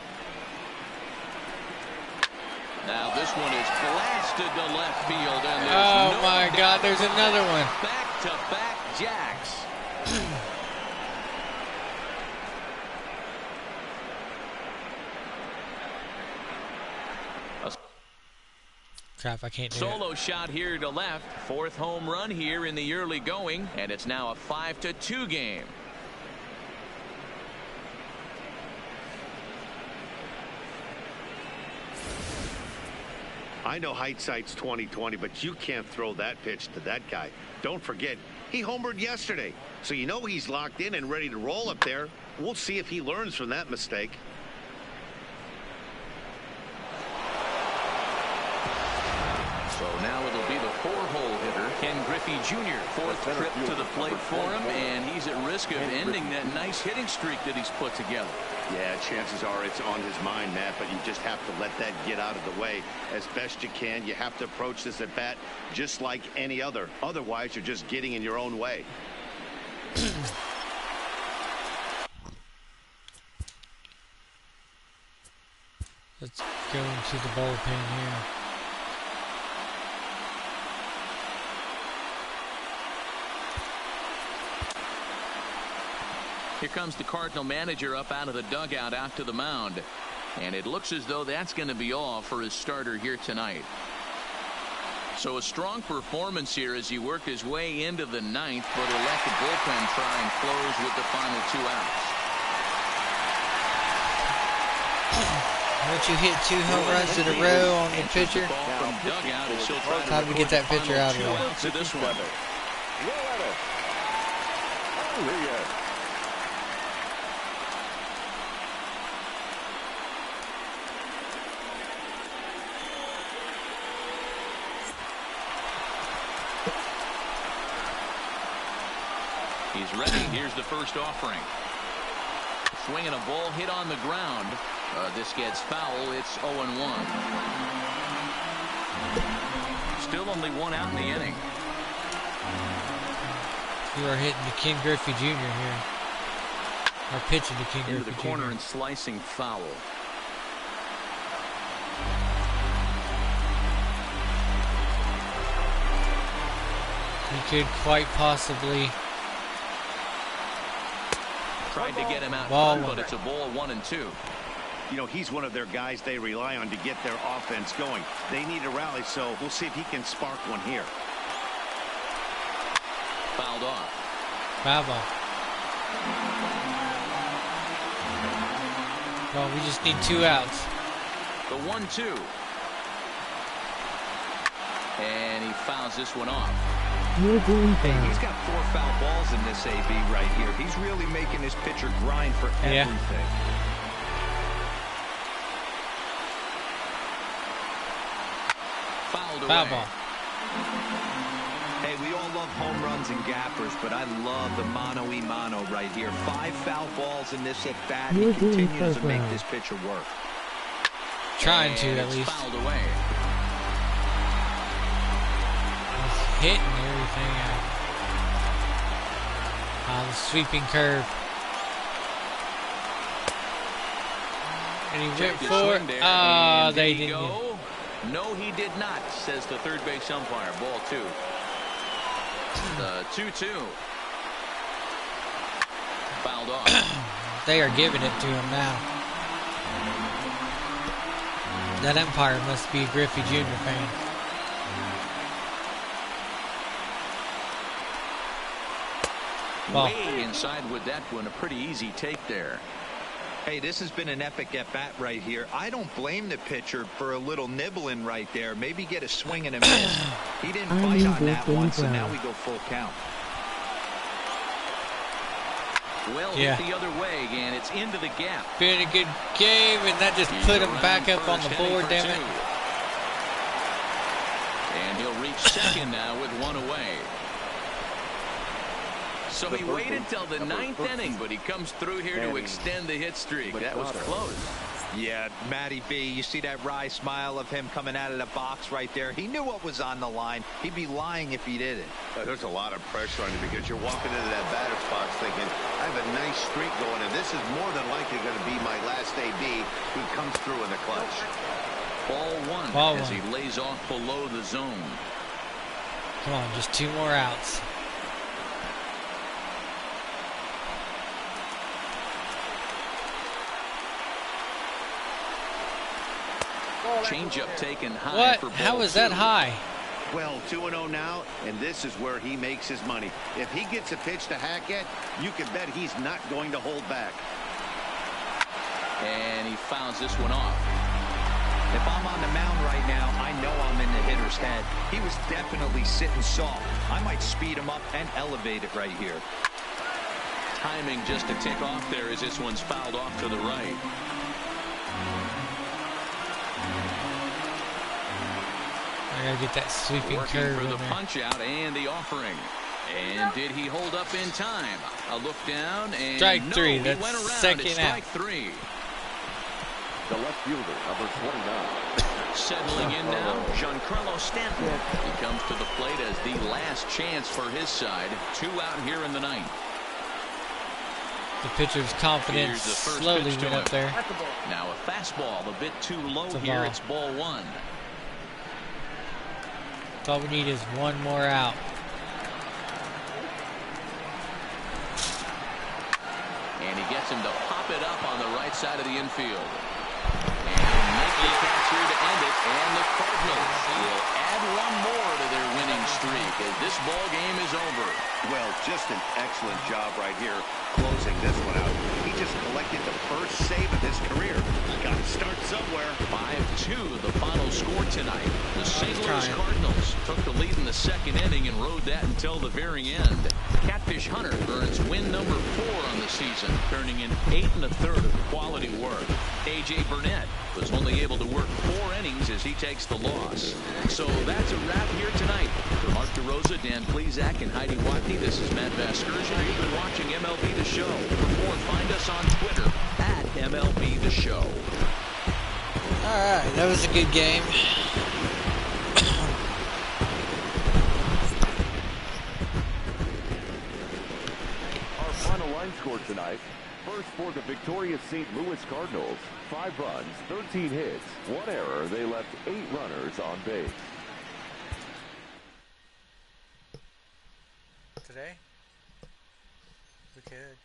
B: Now this one is blasted to left field, and
A: oh my God, there's another one.
B: Back-to-back jacks.
A: Crap, I can't do
B: Solo shot here to left. 4th home run here in the early going, and it's now a 5-2 game.
C: I know hindsight's 20/20, but you can't throw that pitch to that guy. Don't forget, he homered yesterday, so you know he's locked in and ready to roll up there. We'll see if he learns from that mistake. So
B: now it'll be the 4-hole hitter, Ken Griffey Jr., fourth trip to the plate for him, and he's at risk of ending that nice hitting streak that he's put together.
C: Yeah, chances are it's on his mind, Matt, but you just have to let that get out of the way as best you can. You have to approach this at bat just like any other. Otherwise, you're just getting in your own way.
A: Let's go into the bullpen here.
B: Here comes the Cardinal manager up out of the dugout out to the mound. And it looks as though that's going to be all for his starter here tonight. So a strong performance here as he worked his way into the ninth, but he'll let the bullpen try and close with the final 2 outs.
A: Once you hit 2 home runs in a row on the pitcher, time to get that pitcher out of there.
B: This one. He's ready. Here's the first offering. Swinging a ball hit on the ground. This gets foul. It's 0-1. Still only 1 out in the inning.
A: You are hitting to Ken Griffey Jr. here. Or pitching to Ken Griffey Jr.
B: Into the corner and slicing foul.
A: He could quite possibly.
B: Tried to get him out front, but it's a ball 1-2.
C: You know, he's one of their guys they rely on to get their offense going. They need a rally, so we'll see if he can spark one here.
B: Fouled off.
A: Foul ball. Well, we just need 2 outs.
B: The 1-2. And he fouls this one off.
D: Hey, he's got 4 foul balls in this AB right here. He's really making his pitcher grind for everything.
B: Fouled away.
A: Foul ball.
D: Hey, we all love home runs and gappers, but I love the mano-y-mano right here. 5 foul balls in this at bat. He continues to make this pitcher work.
A: Trying to, at least.
B: Fouled away.
A: He's hitting everything out. The sweeping curve. And he went for it. Oh, they didn't.
B: No, he did not, says the third base umpire. Ball 2. The 2-2. Fouled off.
A: They are giving it to him now. That umpire must be a Griffey Jr. fan. Ball.
B: Way inside with that one. A pretty easy take there.
D: Hey, this has been an epic at-bat right here. I don't blame the pitcher for a little nibbling right there. Maybe get a swing and a miss. He didn't fight on that one, so now we go full count.
B: Well, hit the other way, and it's into the gap.
A: Been a good game, and that just put him back up on the board, damn it.
B: And he'll reach second now with 1 away. So he waited till the 9th inning, but he comes through here to extend the hit streak. That was close.
D: Yeah, Matty B, you see that wry smile of him coming out of the box right there. He knew what was on the line. He'd be lying if he didn't.
C: There's a lot of pressure on you because you're walking into that batter's box thinking, I have a nice streak going, and this is more than likely going to be my last AB who comes through in the clutch.
B: Ball 1 as he lays off below the zone.
A: Come on, just 2 more outs.
B: Changeup taken high.
A: What?
B: For
A: How
B: ball
A: is that
B: 2.
A: high?
C: Well, 2-0 now, and this is where he makes his money. If he gets a pitch to hack at, you can bet he's not going to hold back.
B: And he fouls this one off.
D: If I'm on the mound right now, I know I'm in the hitter's head. He was definitely sitting soft. I might speed him up and elevate it right here.
B: Timing just a tick off there as this one's fouled off to the right.
A: gotta get that sweeping
B: Working
A: curve
B: for
A: in
B: the
A: there.
B: punch out and the offering. And did he hold up in time? A look down and
A: Strike
B: no,
A: three.
B: he
A: That's
B: went around.
A: second
B: It's
A: out.
B: strike three.
E: The left fielder, number 29.
B: Settling in now, Giancarlo Stanton. He comes to the plate as the last chance for his side. 2 out here in the ninth.
A: The pitcher's confidence
B: Here's the first
A: slowly
B: pitch to
A: went up
B: him.
A: there.
B: Now a fastball a bit too low
A: It's a
B: here.
A: ball.
B: It's ball 1.
A: All we need is one more out.
B: And he gets him to pop it up on the right side of the infield. And he'll make the catch here to end it. And the Cardinals will add one more to their winning streak as this ball game is over.
C: Well, just an excellent job right here closing this one out. He just collected the first save of his career. Got to start somewhere.
B: 5-2 the final score tonight. The St. Louis Cardinals took the lead in the second inning and rode that until the very end. Catfish Hunter earns win number 4 on the season, turning in 8 1/3 of quality work. A.J. Burnett was only able to work 4 innings as he takes the loss. So that's a wrap here tonight. For Mark DeRosa, Dan Plesac, and Heidi Watney, this is Matt Vasgersian. You've been watching MLB The Show. For more, find us on Twitter at MLB The Show.
A: Alright, that was a good game.
E: Our final line score tonight. First for the victorious St. Louis Cardinals. 5 runs, 13 hits, 1 error. They left 8 runners on base.
A: Today? We could.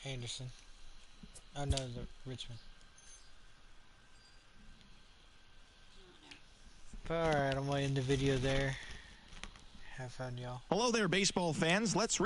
A: Henderson. Oh no, the Richmond. Alright, I'm gonna end the video there. Have fun, y'all.
G: Hello there, baseball fans. Let's